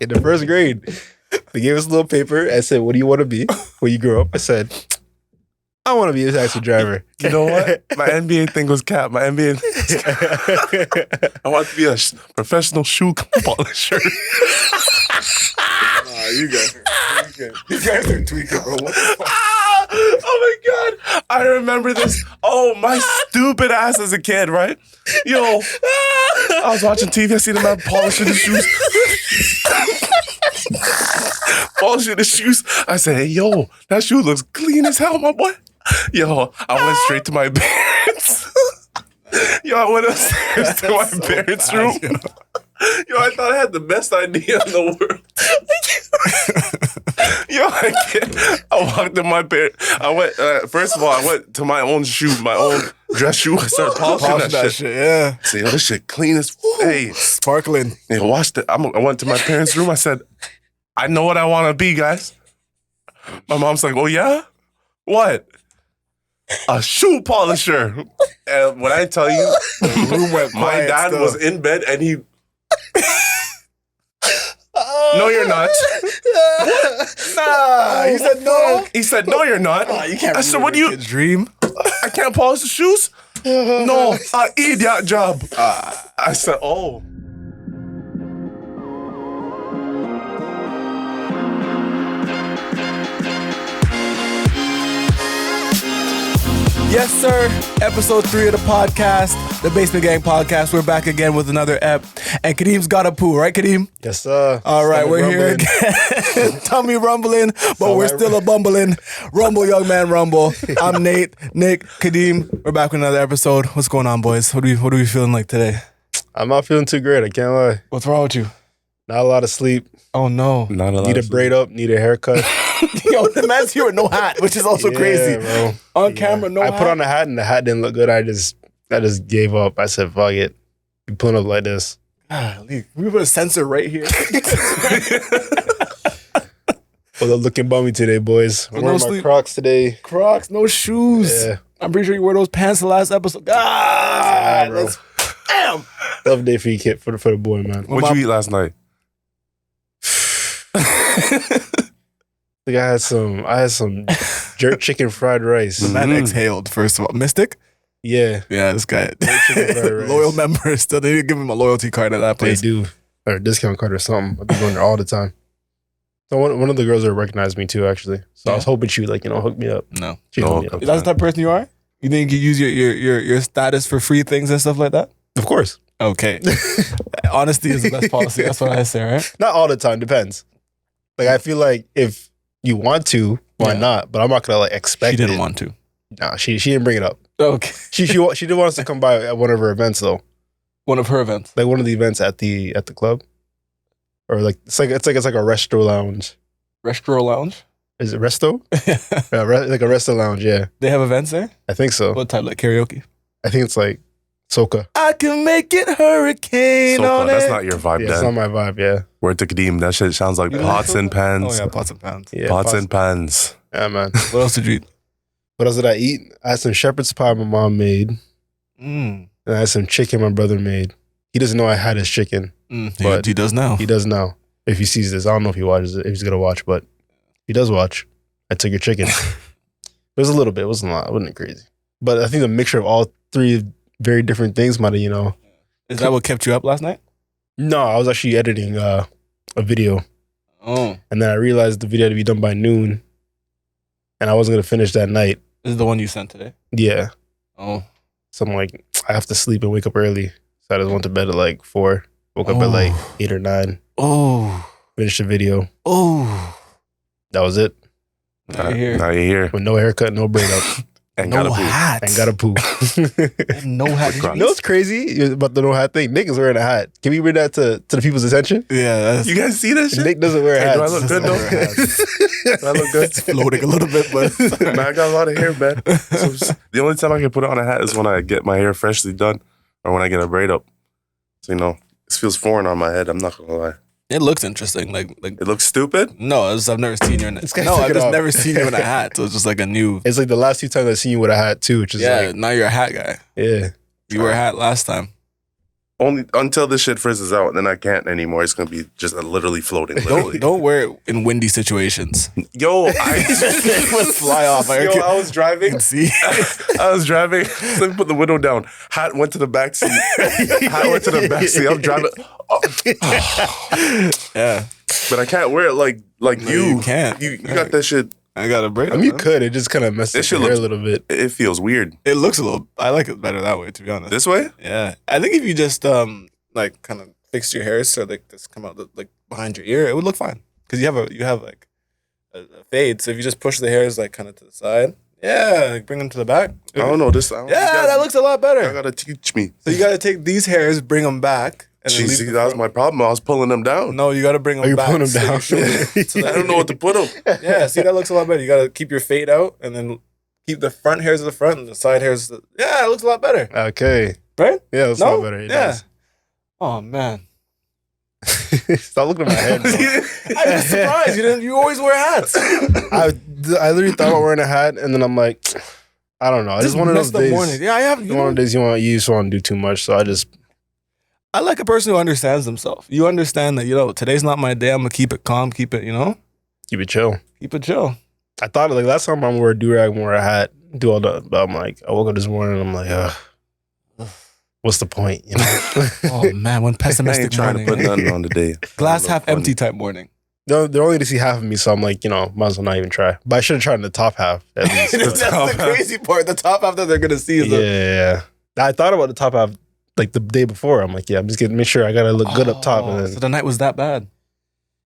In the first grade, they gave us a little paper and said, "What do you want to be when you grow up?" I said, "I want to be a taxi driver." You know what? My NBA thing was cap. I want to be a professional shoe polisher. You guys are tweaking. You guys are tweaking, bro. What the fuck? Oh my God. I remember this. Oh, my stupid ass as a kid, right? Yo, I was watching TV. I see the man polishing the shoes. Polishing the shoes. I said, hey, yo, that shoe looks clean as hell, my boy. Yo, I went straight to my parents. Yo, I went upstairs to my parents' room. Yo, I thought I had the best idea in the world. Yo, I walked to my parents. I went, first of all, I went to my own shoe, my own dress shoe. I started polishing that shit. Yeah. I said, yo, this shit clean as, hey. Sparkling. Hey, watched it. I went to my parents' room. I said, I know what I want to be, guys. My mom's like, oh, yeah? What? A shoe polisher. And when I tell you, my dad was in bed and he... No, you're not. Nah, he said no. He said, no, you're not. You can't. I said, what do you... dream? I can't polish the shoes? No, I idiot job. I said, oh. Yes, sir. Episode 3 of the podcast, the Basement Gang podcast. We're back again with another ep. And Kadeem's got a poo, right, Kadeem? Yes, sir. All right, Tummy we're here again. Tummy rumbling, but we're still a bumbling. Rumble, young man, rumble. I'm Nate, Nick, Kadeem. We're back with another episode. What's going on, boys? What are we feeling like today? I'm not feeling too great. I can't lie. What's wrong with you? Not a lot of sleep. Oh, no. Not a lot. Need a braid up. Need a haircut. Yo, the man's here with no hat, which is also crazy. Bro. On camera, no hat. I put on a hat and the hat didn't look good. I just gave up. I said, fuck it. You pulling up like this. We put a sensor right here. Well, they're looking bummy today, boys. I'm wearing my Crocs today. Crocs, no shoes. Yeah. I'm pretty sure you wore those pants the last episode. Bro. Damn. Tough day for you, kid, for the boy, man. What'd you eat last night? I think I had some jerk chicken fried rice. The man exhaled, first of all. Mystic? Yeah. Yeah, this guy. Jerk chicken fried rice. Loyal member. Still, they didn't give him a loyalty card at that They place. do. Or a discount card or something. I've been going there all the time. So one of the girls there recognized me too, actually. So I was hoping she would, hook me up. No. She hooked me up. Is that the type of person you are? You think you use your status for free things and stuff like that? Of course. Okay. Honesty is the best policy. That's what I say, right? Not all the time. Depends. Like, I feel like if you want to, why not? But I'm not gonna expect it. She didn't want to. Nah, she didn't bring it up. Okay. She did want us to come by at one of her events though. One of her events. Like one of the events at the club, or like it's like a resto lounge. Restro lounge. Is it resto? Yeah, like a resto lounge. Yeah, They have events there. I think so. What type? Like karaoke. I think it's like soca. I can make it hurricane So on that's it. not your vibe, Yeah, it's then. not my vibe. Yeah, Word to Kadeem, that shit sounds like You pots like and soca? pans. Oh yeah, pots and pans. yeah. Pots and pans. Yeah, man. What else did you eat? What else did I eat? I had some shepherd's pie my mom made, Mm. and I had some chicken my brother made. He doesn't know I had his chicken. But He does now. He does now. If he sees this, I don't know if he watches it, if he's gonna watch, but he does watch. I took your chicken. It was a little bit. It wasn't a lot. It wasn't crazy. But I think the mixture of all three very different things might have, Is that what kept you up last night? No, I was actually editing a video, Oh. and then I realized the video had to be done by noon, and I wasn't gonna finish that night. This is the one you sent today? Yeah. Oh. So I'm like, I have to sleep and wake up early. So I just went to bed at like 4. Woke up at like 8 or 9. Oh. Finished the video. Oh. That was it. Now you're here. Now you're here. With no haircut, no braid up. And No got a poop. hat. And got a poo. No hat. Did you You know what's crazy about the no hat thing? Nick is wearing a hat. Can we bring that to the people's attention? Yeah, that's You guys see that shit? Nick doesn't wear Hey, hats. do I look good though? Do I look good? floating a little bit, but Man, I got a lot of hair, man. So the only time I can put on a hat is when I get my hair freshly done or when I get a braid up. So, it feels foreign on my head. I'm not going to lie. it looks interesting. Like It looks stupid. no, I've never seen you in it. This guy No, took I've it just off. never seen you in a hat. So it's just like a new. It's like the last 2 times I've seen you with a hat too, which is Yeah, now you're a hat guy. yeah. You were a hat last time. Only until this shit frizzes out, and then I can't anymore. It's gonna be just literally floating. Literally. Don't wear it in windy situations. Yo, It would fly off. I was driving. See, I was driving. Let me put the window down. Hat went to the back seat. I'm driving. yeah, but I can't wear it like No, you. you can't. You got that shit. I got a braid. I mean, you could. It just kind of messes This up shit your hair a looks- little bit. It feels weird. It looks a little. I like it better that way, to be honest. This way? Yeah, I think if you just like kind of fix your hair so like this come out like behind your ear, it would look fine because you have like a fade. So if you just push the hairs like kind of to the side, yeah, like bring them to the back. I don't know. This. That looks a lot You better. gotta teach me. So you got to take these hairs, bring them back, and then Jeez, leave the that was front. my problem. I was pulling them down. No, you got to bring them Oh, you're back. pulling them so down. your shoulder- so I that- don't know what to put them. Yeah, see, that looks a lot better. You got to keep your fade out and then keep the front hairs to the front and the side hairs. Yeah, it looks a lot better, Okay. right? Yeah, that's No? not better. It Yeah. does. Oh man, Stop looking at my head, bro. I was surprised. You always wear hats. I literally thought about wearing a hat, and then I'm like, I don't know. I just one of those messed up days. morning. Yeah, I have. You One know, of those days you just want to do too much, so I just I like a person who understands themselves. You understand that, today's not my day. I'm gonna keep it calm, keep it, keep it chill. keep it chill. I thought like last time I wore a do-rag, wore a hat, do all that, but I'm like, I woke up this morning, and I'm like, what's the point? You know? Oh man, one I pessimistic ain't trying morning. to put nothing on today. Glass Look half funny. empty type morning. They're only to see half of me, so I'm like, might as well not even try. But I should have tried in the top half at least. That's top the half. crazy part. The top half that they're gonna see is Yeah. I thought about the top half like the day before. I'm like, yeah, I'm just gonna make sure I gotta look good up top, and then So the night was that bad.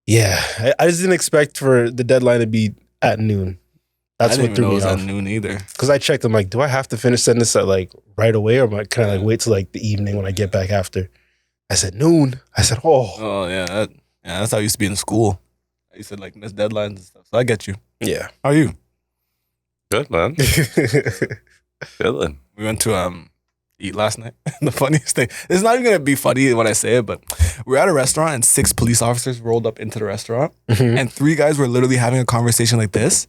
yeah, I just didn't expect for the deadline to be at noon. That's I what didn't threw even know it me was off. at noon either. Because I checked, I'm like, do I have to finish sending this at like right away, or am I kind of like wait till like the evening when I get back after? I said noon. I said, oh Oh yeah, that's how I used to be in school. I used to like miss deadlines and stuff. So I get you. yeah. How are you? Good, man. Chilling. We went to eat last night. The funniest thing. It's not even gonna be funny when I say it, but we're at a restaurant and 6 police officers rolled up into the restaurant, Mhm. and 3 guys were literally having a conversation like this,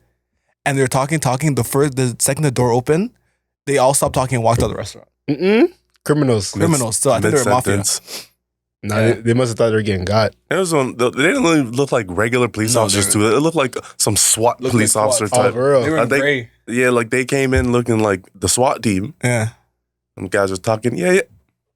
and they were talking. The second the door opened, they all stopped talking and walked out of the restaurant. Criminals. Criminals. So I think they were mafia. Mid-sentence. Nah, Yeah. they must have thought they were getting got. It was on. They didn't really look like regular police No, officers they too. It looked like some SWAT Looked police like officer SWAT. Oh, type. for real? They were in they- gray. Yeah, like they came in looking like the SWAT team. Yeah. And guys was talking. Yeah.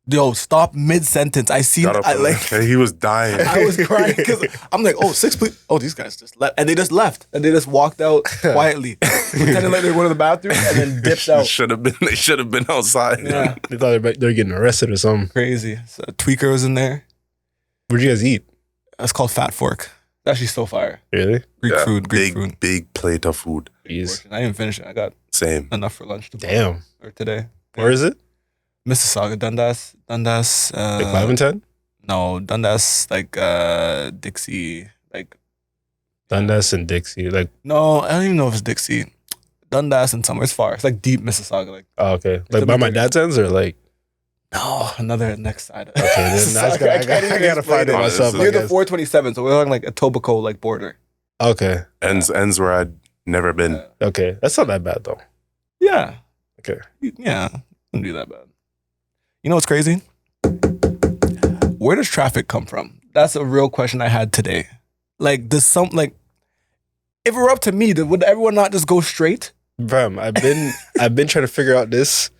Yo, stop mid sentence. I seen. Got up I and- like. and he was dying. I was crying because I'm like, oh, 6 police. Oh, these guys just left, and they just left, and they just walked out quietly, pretending like they were going to the bathroom, and then dipped out. Should have been. They should have been outside. Yeah, They thought they were getting arrested or something. crazy. So Tweaker was in there. Where'd you guys eat? That's called Fat Fork. It's actually so fire. Really? Greek Yeah, food. big plate of food. Jeez. I didn't finish it. I got Same. enough for lunch Damn. or today. Where is it? Mississauga, Dundas. Like 5 and 10? No, Dundas, like Dixie. Like Dundas and Dixie. Like, no, I don't even know if it's Dixie. Dundas and somewhere. It's far. It's like deep Mississauga. Like oh, okay. Like a by bit my bigger. dad's ends or like, no, another next side. okay, then I, just gotta, I gotta find it it. myself. Near I Near the guess. 427, so we're on like a Etobicoke like border. Okay. Ends where I'd never been. Okay. That's not that bad though. Yeah. Okay. Yeah. Wouldn't be that bad. You know what's crazy? Where does traffic come from? That's a real question I had today. Like, if it were up to me, would everyone not just go straight? Fam, I've been trying to figure out this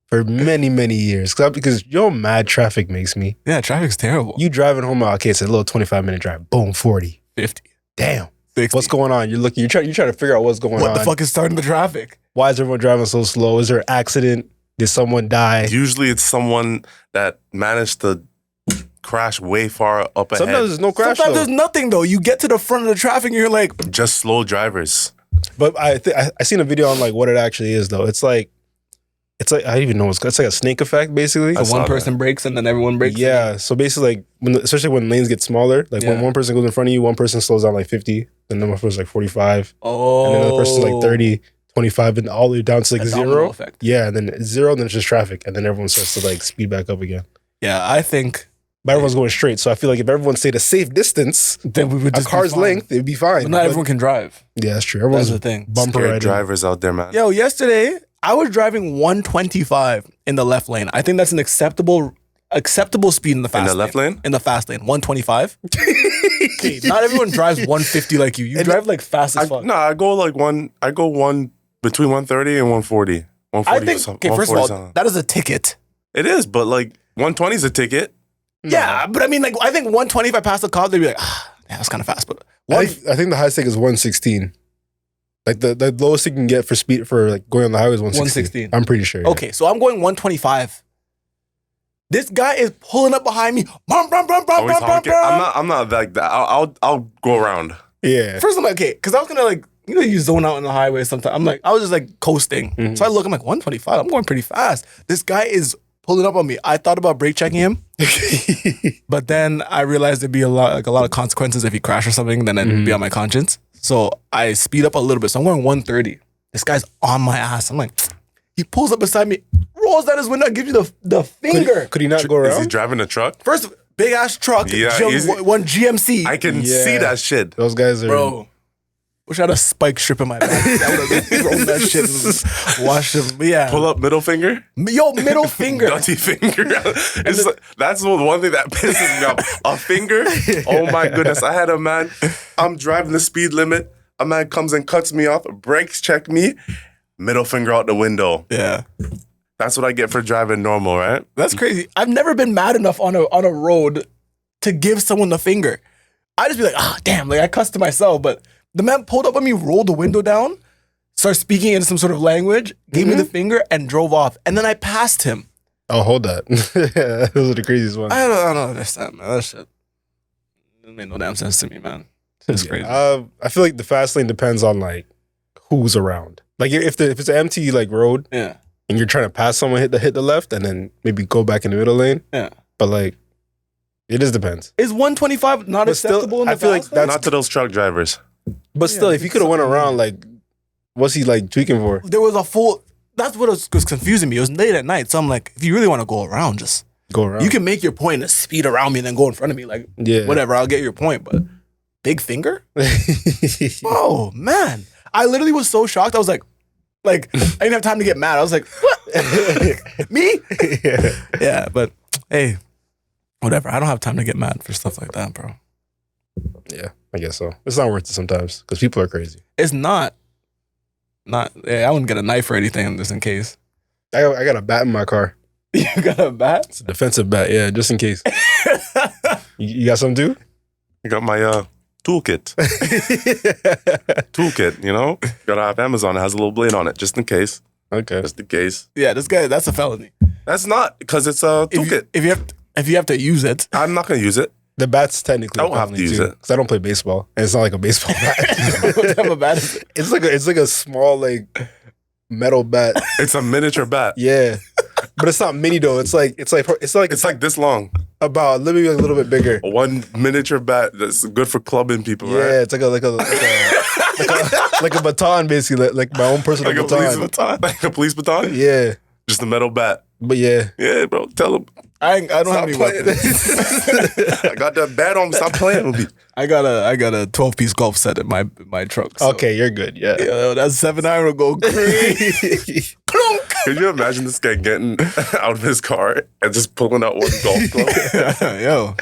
for many, many years. Because you know how mad traffic makes me. Yeah, traffic's terrible. You driving home, okay, it's a little 25-minute drive. Boom, 40. 50, Damn. 60. What's going on? You're trying to figure out what's going on. What the fuck is starting the traffic? Why is everyone driving so slow? Is there an accident? Did someone die? Usually it's someone that managed to crash way far up ahead. Sometimes there's no crash Sometimes though. there's nothing though. You get to the front of the traffic and you're like, Just slow drivers. But I seen a video on like what it actually is though. It's like I don't even know what's it's like a snake effect basically. I saw one person breaks and then everyone breaks. Yeah. So basically like especially when lanes get smaller, like when Yeah. one person goes in front of you, one person slows down like 50, then another person's like 45, Oh. and then another person's like 30, 25, and all the way down to like A domino 0. effect. Yeah, and then 0, then it's just traffic, and then everyone starts to like speed back up again. Yeah, I think But everyone's going straight, so I feel like if everyone stayed a safe distance, then we would a just car's be fine. length, it'd be fine. But not everyone can drive. Yeah, that's true. That's Everyone's the thing. bumper Scared riding. drivers out there, man. Yo, yesterday I was driving 125 in the left lane. I think that's an acceptable acceptable speed in the fast In the left lane? In the fast lane, 125. Okay, not everyone drives 150 like you. You drive like fast as fuck. No, I go between 130 and 140. 140 I think, okay, first of all, that is a ticket. it is, but like 120 is a ticket. Yeah, but I mean, like, I think 120, if I pass the cop, they'd be like, yeah, that's kind of fast. But I think the highest thing is 116. Like the lowest you can get for speed for like going on the highway is 116. 116. I'm pretty sure. Yeah. Okay, so I'm going 125. This guy is pulling up behind me. Brum, brum, brum, brum, Always brum, brum, honking. brum. I'm not like that. I'll go around. Yeah. First, I'm like, okay, because I was gonna like, you zone out on the highway sometimes. I'm like, I was just like coasting. Mhm. So I look, I'm like, 125. I'm going pretty fast. This guy is pulling up on me. I thought about brake checking him, but then I realized there'd be a lot of consequences if he crashed or something. Then it'd be on my conscience. So I speed up a little bit. So I'm going 130. This guy's on my ass. I'm like, he pulls up beside me, rolls down his window, gives you the finger. Could he not go Is he around? driving a truck? First, big ass truck, Yeah, easy. one GMC. I can Yeah. see that shit. Those guys are. Bro, wish I had a spike strip in my back. I would have thrown that shit and washed him. But yeah. Pull up middle finger. Yo, middle finger. Dirty finger. That's one thing that pisses me off. A finger. Oh my goodness. I had a man. I'm driving the speed limit. A man comes and cuts me off. Brakes check me. Middle finger out the window. Yeah. That's what I get for driving normal, right? That's crazy. I've never been mad enough on a road to give someone the finger. I just be like, damn, like I cussed to myself, but the man pulled up on me, rolled the window down, started speaking in some sort of language, gave me the finger, and drove off. And then I passed him. Oh, hold that. Those are the craziest ones. I don't understand, man. That shit it made no damn sense to me, man. It's crazy. I feel like the fast lane depends on like who's around. Like if it's an empty like road Yeah. and you're trying to pass someone, hit the left and then maybe go back in the middle lane. Yeah. But like it just depends. Is 125 not But still, acceptable in the I feel like fast lane? Not to those truck drivers. But still, if he could have went around, like, what's he like tweaking for? There was a full. That's what was confusing me. It was late at night, so I'm like, if you really want to go around, just Go around. you can make your point and speed around me and then go in front of me, like Yeah. whatever. I'll get your point, but big finger. Oh man, I literally was so shocked. I was like, I didn't have time to get mad. I was like, what? Me? Yeah, but hey, whatever. I don't have time to get mad for stuff like that, bro. Yeah, I guess so. It's not worth it sometimes because people are crazy. It's not. Yeah, I wouldn't get a knife or anything just in case. I got a bat in my car. You got a bat? It's a defensive bat, yeah, just in case. You got some, dude? I got my toolkit. Toolkit, you know? Gotta have Amazon. It has a little blade on it, just in case. Okay. Just in case. Yeah, this guy, that's a felony. That's not, because it's a toolkit. If you have to use it. I'm not going to use it. The bat's technically I don't have to use it. because I don't play baseball, and it's not like a baseball bat. What type of bat is it? It's like a small like metal bat. It's a miniature bat. Yeah, but it's not mini though. It's like It's like this long. about maybe a little bit bigger. One miniature bat that's good for clubbing people, Yeah, right? it's like a baton basically, like my own personal Like a baton. police baton? Like a police baton? Yeah, Just a metal bat. but yeah. Yeah, bro. Tell him. I don't have Stop any playing. weapons. I got that bat on. Stop playing with me. I got a 12-piece golf set in my truck. So. Okay, you're good. Yeah. Yo, that 7-iron will go crazy. Clunk. Could you imagine this guy getting out of his car and just pulling out one golf club? Yo,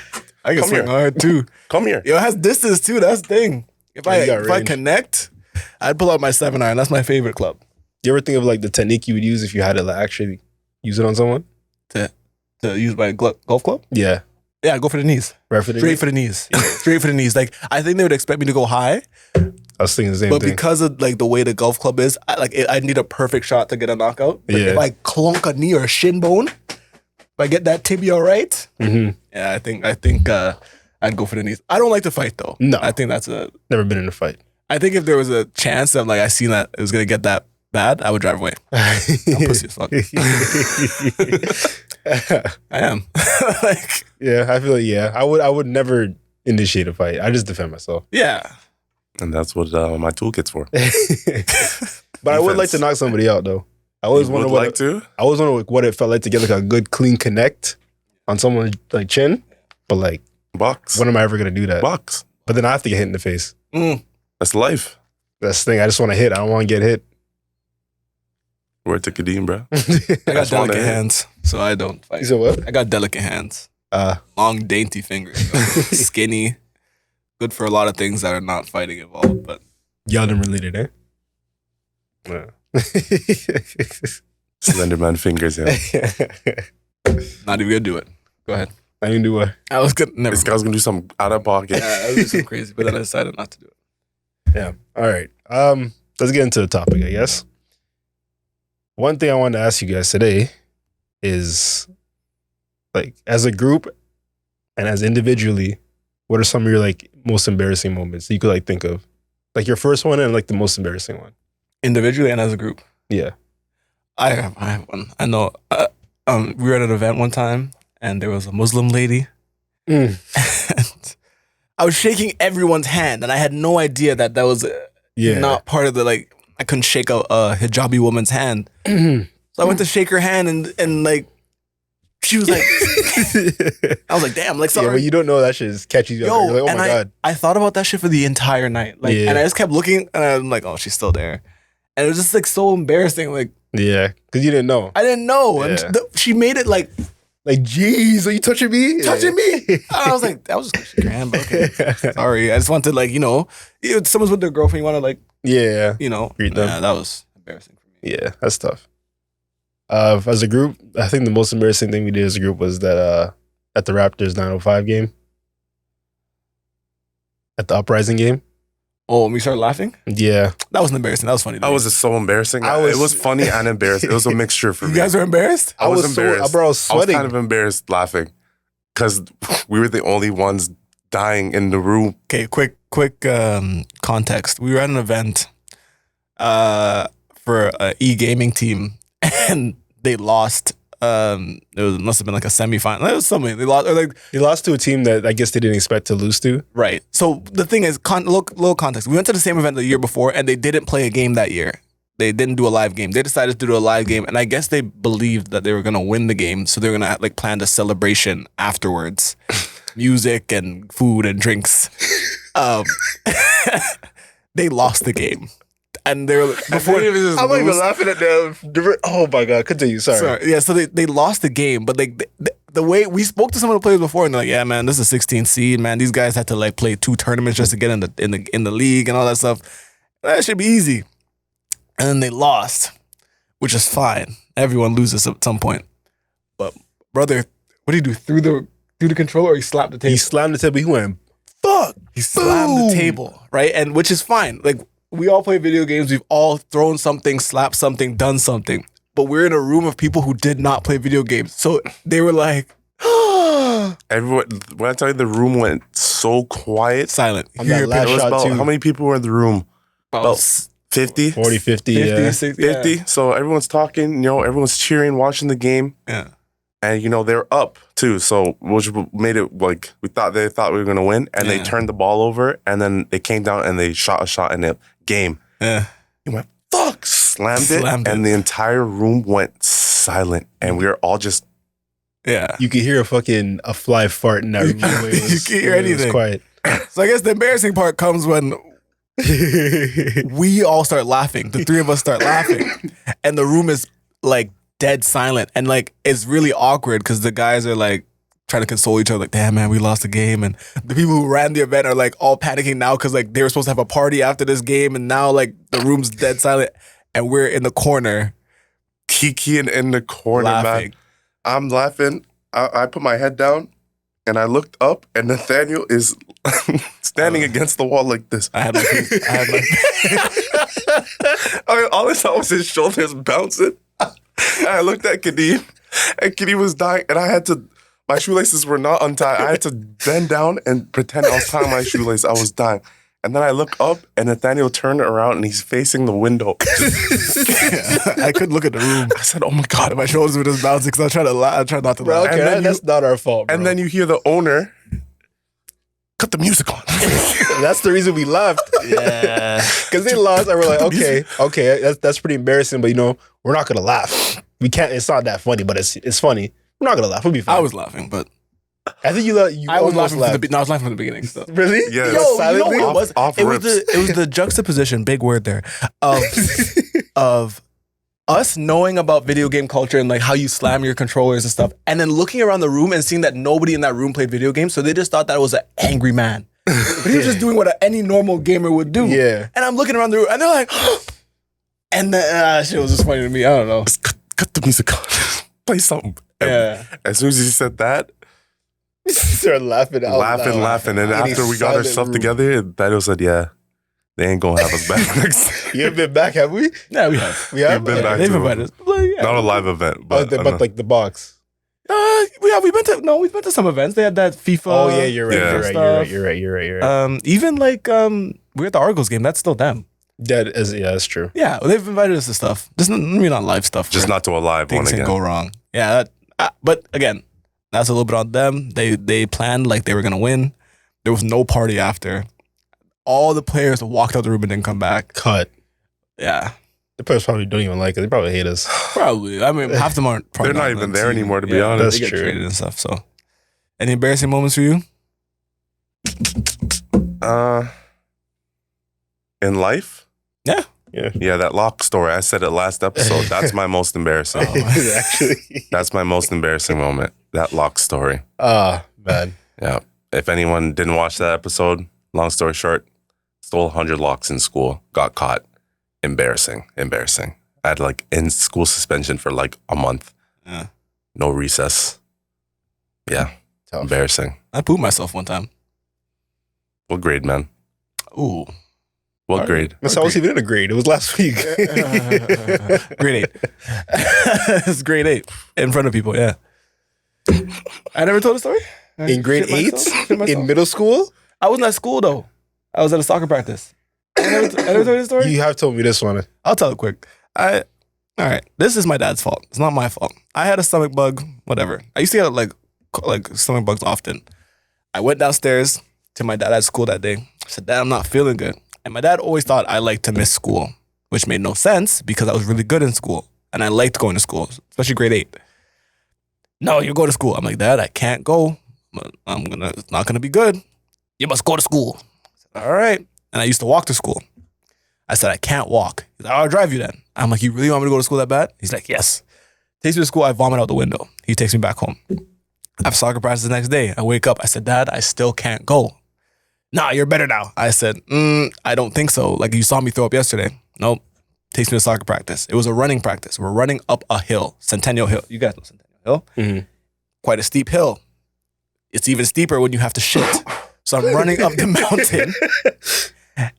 I can Come swing here. hard too. Come here. Yo, it has distance too. That's the thing. If Yeah, you got if I range. connect, I'd pull out my 7-iron. That's my favorite club. You ever think of like the technique you would use if you had to like actually use it on someone? To use my golf club. Yeah. Yeah, go for the knees. Right for the Straight for the knees. Straight for the knees. Like I think they would expect me to go high, I was thinking the same but thing. because of like the way the golf club is, I need a perfect shot to get a knockout. But Yeah. if I clunk a knee or a shin bone, if I get that tibia right, Mm-hmm. yeah, I think I'd go for the knees. I don't like to fight though. No. I think that's a. Never been in a fight. I think if there was a chance that like I seen that it was gonna get that bad, I would drive away. I'm pussy as fuck. I am. Like, Yeah, I feel like I would never initiate a fight. I just defend myself. yeah. And that's what my toolkit's for. But I would like Defense. to knock somebody out though. I always You wonder would like to? I always wonder what it felt like to get like a good clean connect on someone's like chin. But like, Box. when am I ever gonna do that? Box. But then I have to get hit in the face. Mm. That's life. That's the thing. I just want to hit. I don't want to get hit. Word to Kadeem, bro. I got That's one delicate of it. hands, so I don't fight. You said what? I got delicate hands. Long, dainty fingers. Skinny. Good for a lot of things that are not fighting involved, but Y'all didn't relate it, eh? Slenderman fingers, yeah. not even gonna do it. Go ahead. I didn't do what? I was gonna never. This guy's gonna do something out of pocket. I was so crazy, but then I decided not to do it. Yeah. All right. Let's get into the topic, I guess. One thing I wanted to ask you guys today is, like, as a group and as individually, what are some of your like most embarrassing moments that you could like think of? Like your first one and like the most embarrassing one. Individually and as a group. Yeah. I have one. I know. We were at an event one time, and there was a Muslim lady. And I was shaking everyone's hand, and I had no idea that was not part of the, like, I couldn't shake a hijabi woman's hand. So I went to shake her hand, and like, she was like, I was like, damn, like, sorry. Yeah, but you don't know that shit is catchy. You're like, oh my God. I thought about that shit for the entire night. Like, and I just kept looking, and I'm like, oh, she's still there. And it was just like so embarrassing. Like, yeah, because you didn't know. I didn't know. Yeah. And she made it like, geez, are you touching me? touching me. I was like, that was just shaking her hand, but okay. Sorry. I just wanted, like, someone's with their girlfriend, you want to, like, greet them. Yeah, that was embarrassing for me. Yeah, that's tough. As a group, I think the most embarrassing thing we did as a group was that at the Raptors 905 game, at the Uprising game. Oh, when we started laughing? Yeah. That wasn't embarrassing. That was funny. That was so embarrassing. It was funny and embarrassing. It was a mixture for me. You guys were embarrassed? I was embarrassed. Bro, I was sweating. I was kind of embarrassed laughing because we were the only ones dying in the room. Okay, quick context. We were at an event for an e-gaming team, and they lost. Must have been like a semifinal. It was something they lost, or like They lost to a team that I guess they didn't expect to lose to. right. So the thing is, little context. We went to the same event the year before, and they didn't play a game that year. They didn't do a live game. They decided to do a live game, and I guess they believed that they were gonna win the game, so they were gonna like plan a celebration afterwards, music and food and drinks. They lost the game. And they're before I'm not even laughing at them. Oh my God, continue. Sorry. Yeah, so they lost the game, but like the way we spoke to some of the players before, and they're like, yeah, man, this is a 16 seed, man. These guys had to like play 2 tournaments just to get in the league and all that stuff. That should be easy. And then they lost, which is fine. Everyone loses at some point. But brother, what do you do? Through the controller, or he slapped the table? He slammed the table. He went, fuck. He slammed the table, right? And which is fine. Like, we all play video games. We've all thrown something, slapped something, done something. But we're in a room of people who did not play video games. So they were like, Everyone, when I tell you the room went so quiet. silent. On that last It was shot about, too. how many people were in the room? About 50? 40, 50, 50, yeah. 60, 50. So everyone's talking, everyone's cheering, watching the game. Yeah. And, they're up too. So, which made it like, they thought we were going to win. And they Yeah. turned the ball over. And then they came down and they shot a shot in the game. Yeah. He went, fuck, slammed it. Slammed it. And the entire room went silent. And we were all just, Yeah. You could hear a fly fart in that room. You can't hear It was anything. quiet. So I guess the embarrassing part comes when we all start laughing. The 3 of us start laughing. And the room is like dead silent. And like it's really awkward because the guys are like trying to console each other, like, damn, man, we lost the game. And the people who ran the event are like all panicking now because like they were supposed to have a party after this game, and now like the room's dead silent and we're in the corner kikiing in the corner, laughing. man. I'm laughing. I put my head down and I looked up, and Nathaniel is standing against the wall like this. I had my All I saw was his shoulders bouncing. And I looked at Kadeem, and Kadeem was dying, and my shoelaces were not untied. I had to bend down and pretend I was tying my shoelace. I was dying. And then I look up, and Nathaniel turned around, and he's facing the window. I couldn't look at the room. I said, oh my God. My shoulders were just bouncing because I tried to laugh. I tried not to Bro, laugh. okay, that's not our fault, bro. And then you hear the owner, cut the music on. That's the reason we laughed. Yeah. Because they lost, and we're like, okay, that's pretty embarrassing, but we're not gonna laugh. We can't. It's not that funny, but it's funny. We're not gonna laugh. We'll be fine. I was laughing, but I think you I was almost laughing laughed. I was laughing from the beginning. So. Really? Yeah. Silently? what it was? Off It was rips. the juxtaposition, big word there, of us knowing about video game culture and like how you slam your controllers and stuff, and then looking around the room and seeing that nobody in that room played video games, so they just thought that was an angry man. But he was just doing what any normal gamer would do. Yeah. And I'm looking around the room, and they're like, and then shit was just funny to me. I don't know. Just cut the music on. Play something. Yeah. As soon as he said that, Started laughing out laughing. And after we got our stuff together, Daniel said, yeah, they ain't gonna have us back next. You haven't been back, have we? Yeah, we have. We have? We've been back They've to invited us. Like, yeah. not a live event, but, But like the box. We've been to some events. They had that FIFA. Oh yeah, you're right. Yeah. You're right. Even like we were at the Argos game. That's still them. That's true. Yeah, they've invited us to stuff. Just not live stuff. just not to a live one things can again. go wrong. Yeah, but again, that's a little bit on them. They planned like they were gonna win. There was no party after. All the players walked out the room and didn't come back. Cut. Yeah, The players probably don't even like it. They probably hate us. probably. I mean, half of them aren't. Probably They're not on even the there team. anymore, to be Yeah, honest. They get That's true. traded and stuff. So, any embarrassing moments for you? In life? Yeah. Yeah, that lock story. I said it last episode. That's my most embarrassing. Actually. That's my most embarrassing moment. That lock story. Man. Yeah. If anyone didn't watch that episode, long story short, stole 100 locks in school, got caught. Embarrassing. I had like in school suspension for like a month. Yeah. No recess. Yeah. Tough. Embarrassing. I pooped myself one time. What grade, man? Ooh. What Alright. grade? I was even in a grade. It was last week. Grade 8. It's grade 8 in front of people. Yeah. I never told a story. In grade Shit 8? myself? Shit myself? In middle school? I wasn't at school though. I was at a soccer practice. I never told you the story. You have told me this one. I'll tell it quick. All right. This is my dad's fault. It's not my fault. I had a stomach bug. Whatever. I used to get like stomach bugs often. I went downstairs to my dad at school that day. I said, Dad, I'm not feeling good. And my dad always thought I liked to miss school, which made no sense because I was really good in school and I liked going to school, especially grade 8. No, you go to school. I'm like, Dad, I can't go. It's not gonna be good. You must go to school. I said, all right. And I used to walk to school. I said, I can't walk. He's like, I'll drive you then. I'm like, you really want me to go to school that bad? He's like, yes. Takes me to school. I vomit out the window. He takes me back home. I have soccer practice the next day. I wake up. I said, Dad, I still can't go. Nah, you're better now. I said, I don't think so. Like you saw me throw up yesterday. Nope. Takes me to soccer practice. It was a running practice. We're running up a hill, Centennial Hill. You guys know Centennial Hill? Mhm. Quite a steep hill. It's even steeper when you have to shit. So I'm running up the mountain.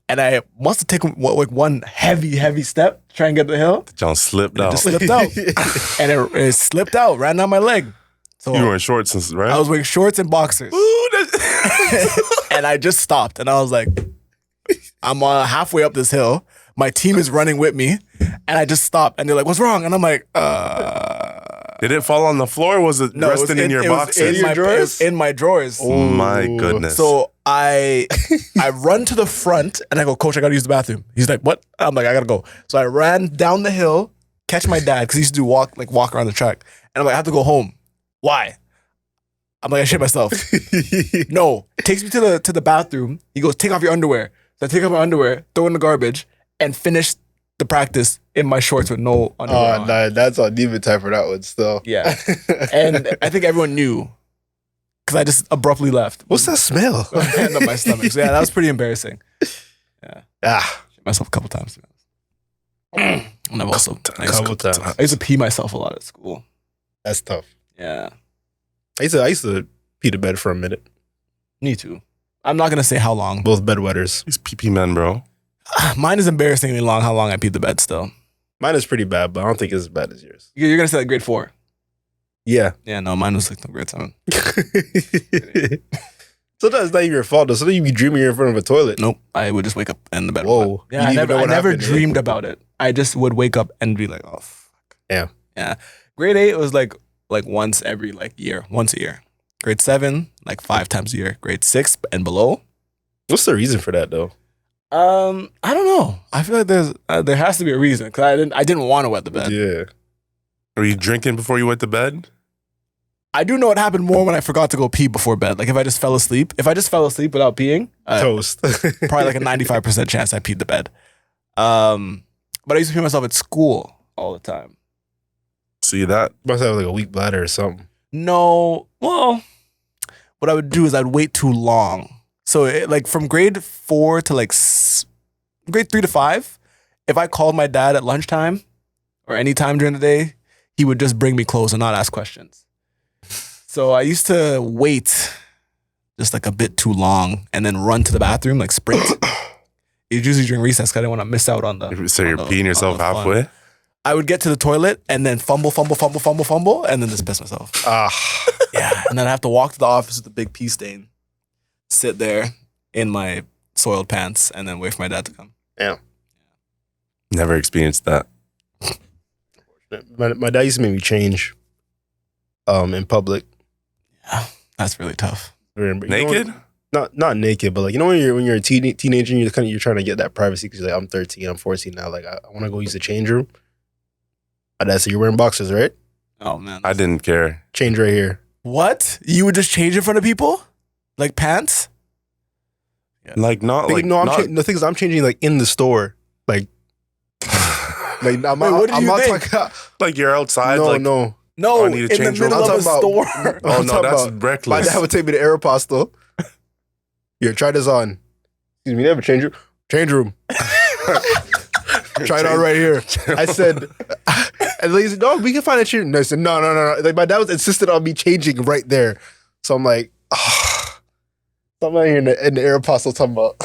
And I must have taken one heavy step to try and get the hill. John slipped It out. just slipped out. And it slipped out, ran down my leg. So You were in shorts, right? I was wearing shorts and boxers. And I just stopped. And I was like, I'm halfway up this hill. My team is running with me. And I just stopped. And they're like, what's wrong? And I'm like, Did it fall on the floor? Or was it no, resting in your boxers? It was in my drawers. Oh my goodness. So I run to the front and I go, Coach, I gotta use the bathroom. He's like, what? I'm like, I gotta go. So I ran down the hill, catch my dad, because he used to walk around the track. And I'm like, I have to go home. Why? I'm like, I shit myself. No. Takes me to the bathroom. He goes, take off your underwear. So I take off my underwear, throw it in the garbage, and finish the practice in my shorts with no underwear on. Nah, that's on demon time for that one still. Yeah. And I think everyone knew because I just abruptly left. What's that smell? My hand up my stomach. So yeah, that was pretty embarrassing. Shit myself a couple times. And I've also Couple times. I used to pee myself a lot at school. That's tough. Yeah. I used to pee the bed for a minute. Me too. I'm not gonna say how long. Both bedwetters. He's pee men, bro. Mine is embarrassingly long. How long I peed the bed still? Mine is pretty bad, but I don't think it's as bad as yours. You're gonna say like grade 4. Yeah. Yeah, no, mine was like no grade 7. Sometimes it's not even your fault though. Sometimes you be dreaming you're in front of a toilet. Nope. I would just wake up and the bed. Whoa. was wet. Yeah, You I didn't even know never what happened, eh? dreamed about it. I just would wake up and be like, oh fuck. Yeah. Yeah. Grade 8 was like once every year. Once a year. Grade 7, like 5 times a year. Grade 6 and below. What's the reason for that though? I don't know. I feel like there has to be a reason because I didn't want to wet the bed. Yeah. Were you drinking before you went to bed? I do know it happened more when I forgot to go pee before bed. Like if I just fell asleep. If I just fell asleep without peeing, Toast. probably like a 95% chance I peed the bed. But I used to pee myself at school. all the time. See that? Must have like a weak bladder or something. No, well, what I would do is I'd wait too long. So like from grade 4 to like grade 3 to 5, if I called my dad at lunchtime or any time during the day, he would just bring me clothes and not ask questions. So I used to wait just like a bit too long and then run to the bathroom, like sprint. It's usually during recess because I didn't want to miss out on the. So you're peeing yourself halfway? Fun. I would get to the toilet and then fumble, and then just piss myself. Yeah. And then I have to walk to the office with a big pee stain, sit there in my soiled pants, and then wait for my dad to come. Yeah. Never experienced that. My dad used to make me change in public. Yeah, that's really tough. Naked? Not naked, but like, you know, when you're a teenager and you're trying to get that privacy because you're like, I'm 13, I'm 14 now. Like, I want to go use the change room. My dad said, you're wearing boxers, right? Oh, man. I didn't care. Change right here. What? You would just change in front of people? Like pants? Yeah. Like, not like... The thing is, I'm changing like in the store. Like I'm what did you think? talking... Like you're outside? No. No, I need to in the change middle of a store. Oh, no, that's reckless. My dad would take me to Aeropostale. Here, try this on. Excuse me, never change room. Change room. Try it on right here. I said, and he said, no, we can find a change. No, I said, no. Like, my dad was insistent on me changing right there. So I'm like, I'm out here in the Aeropostale talking about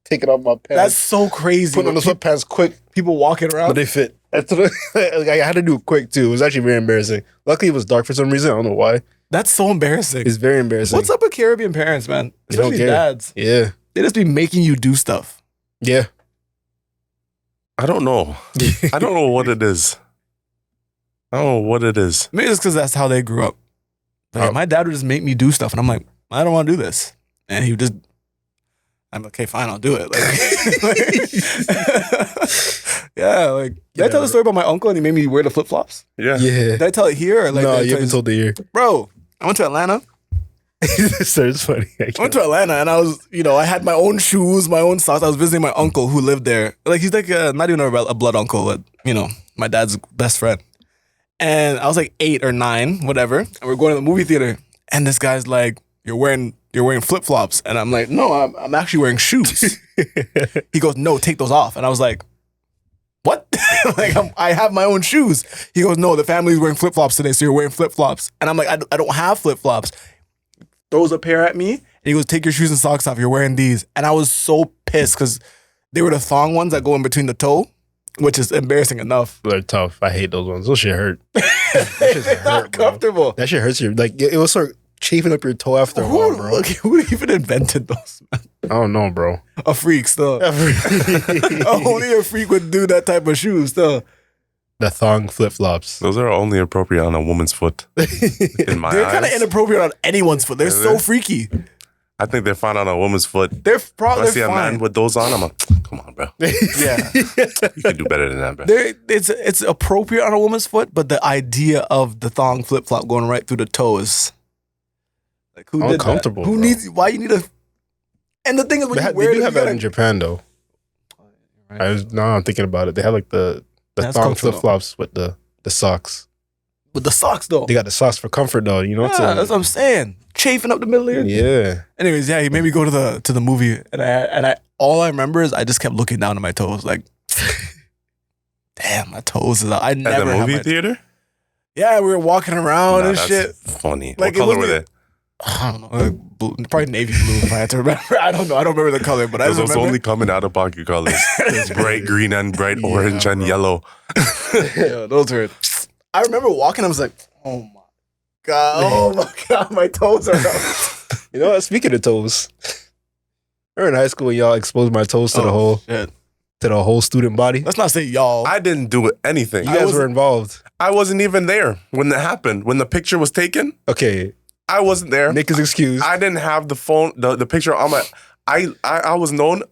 taking off my pants. That's so crazy. Putting on the sweatpants quick. People walking around. But they fit. Like, I had to do it quick too. It was actually very embarrassing. Luckily, it was dark for some reason. I don't know why. That's so embarrassing. It's very embarrassing. What's up with Caribbean parents, man? Especially dads. Yeah. They just be making you do stuff. Yeah. I don't know. I don't know what it is. Maybe it's because that's how they grew up. But yeah, my dad would just make me do stuff, and I'm like, I don't want to do this. And he would just, I'm like, okay, fine, I'll do it. Yeah, like, did I tell the story about my uncle and he made me wear the flip-flops? Yeah. Did I tell it here? Or like, no, you haven't told it here. Bro, I went to Atlanta. It's funny. I went to Atlanta and I was, I had my own shoes, my own socks. I was visiting my uncle who lived there. Like, he's like not even a blood uncle, but, my dad's best friend. And I was like 8 or 9, whatever. And we're going to the movie theater. And this guy's like, you're wearing flip-flops. And I'm like, no, I'm actually wearing shoes. He goes, no, take those off. And I was like, what? Like, I have my own shoes. He goes, no, the family's wearing flip-flops today, so you're wearing flip-flops. And I'm like, I don't have flip-flops. Throws a pair at me, and he goes, take your shoes and socks off. You're wearing these. And I was so pissed because they were the thong ones that go in between the toe, which is embarrassing enough. They're tough. I hate those ones. Those shit hurt. That shit's not comfortable. That shit hurts you. Like, it will start chafing up your toe after a while, bro. Okay, who even invented those, man? I don't know, bro. A freak still. Only a freak would do that type of shoes still. The thong flip-flops. Those are only appropriate on a woman's foot. In my They're eyes. kind of inappropriate on anyone's foot. They're so freaky. I think they're fine on a woman's foot. They're probably I see a man with those on, I'm like, come on, bro. Yeah. You can do better than that, bro. It's appropriate on a woman's foot, but the idea of the thong flip-flop going right through the toes. Like, who did that? Who needs? Why you need a? And the thing is, when you wear they do have that in Japan, though. Right. I'm thinking about it. They have like the thong flip-flops with the socks. With the socks, though. They got the socks for comfort, though. You know what I'm saying? That's what I'm saying. Chafing up the middle of your... Yeah. Anyways, yeah, he made me go to the movie, and I all I remember is I just kept looking down at my toes, like, damn, my toes is out. I never at the movie theater. Yeah, we were walking around and shit. Funny. Like, what color were they? I don't know. Blue, probably navy blue. If I had to remember, I don't know. I don't remember the color, but I just those remember. Only coming out of pocket colors. It's bright green and bright orange and yellow. Yeah, those are. I remember walking. I was like, oh my god, my toes are out. You know what? Speaking of toes, we were in high school when y'all exposed my toes to the whole student body. Let's not say y'all. I didn't do anything. You guys were involved. I wasn't even there when that happened. When the picture was taken. Okay. I wasn't there. Nick is excused. I didn't have the phone, the picture on my. I was known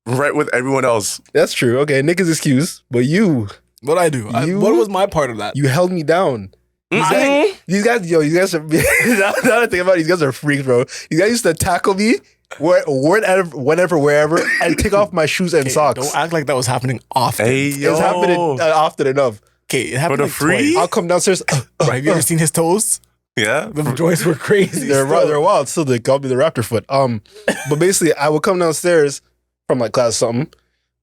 right with everyone else. That's true. Okay, Nick is excused, but you. What'd I do? What was my part of that? You held me down. Mm-hmm. These guys are. Now that I think about it, these guys are freaks, bro. These guys used to tackle me whenever, wherever, and take off my shoes and socks. Don't act like that was happening often. Hey, yo. It's happening often enough. Okay, it happened For the like free? twice. I'll come downstairs. Bro, have you ever seen his toes? Yeah. The joints were crazy. They're wild. Still, they call me the raptor foot. But basically, I would come downstairs from like class or something.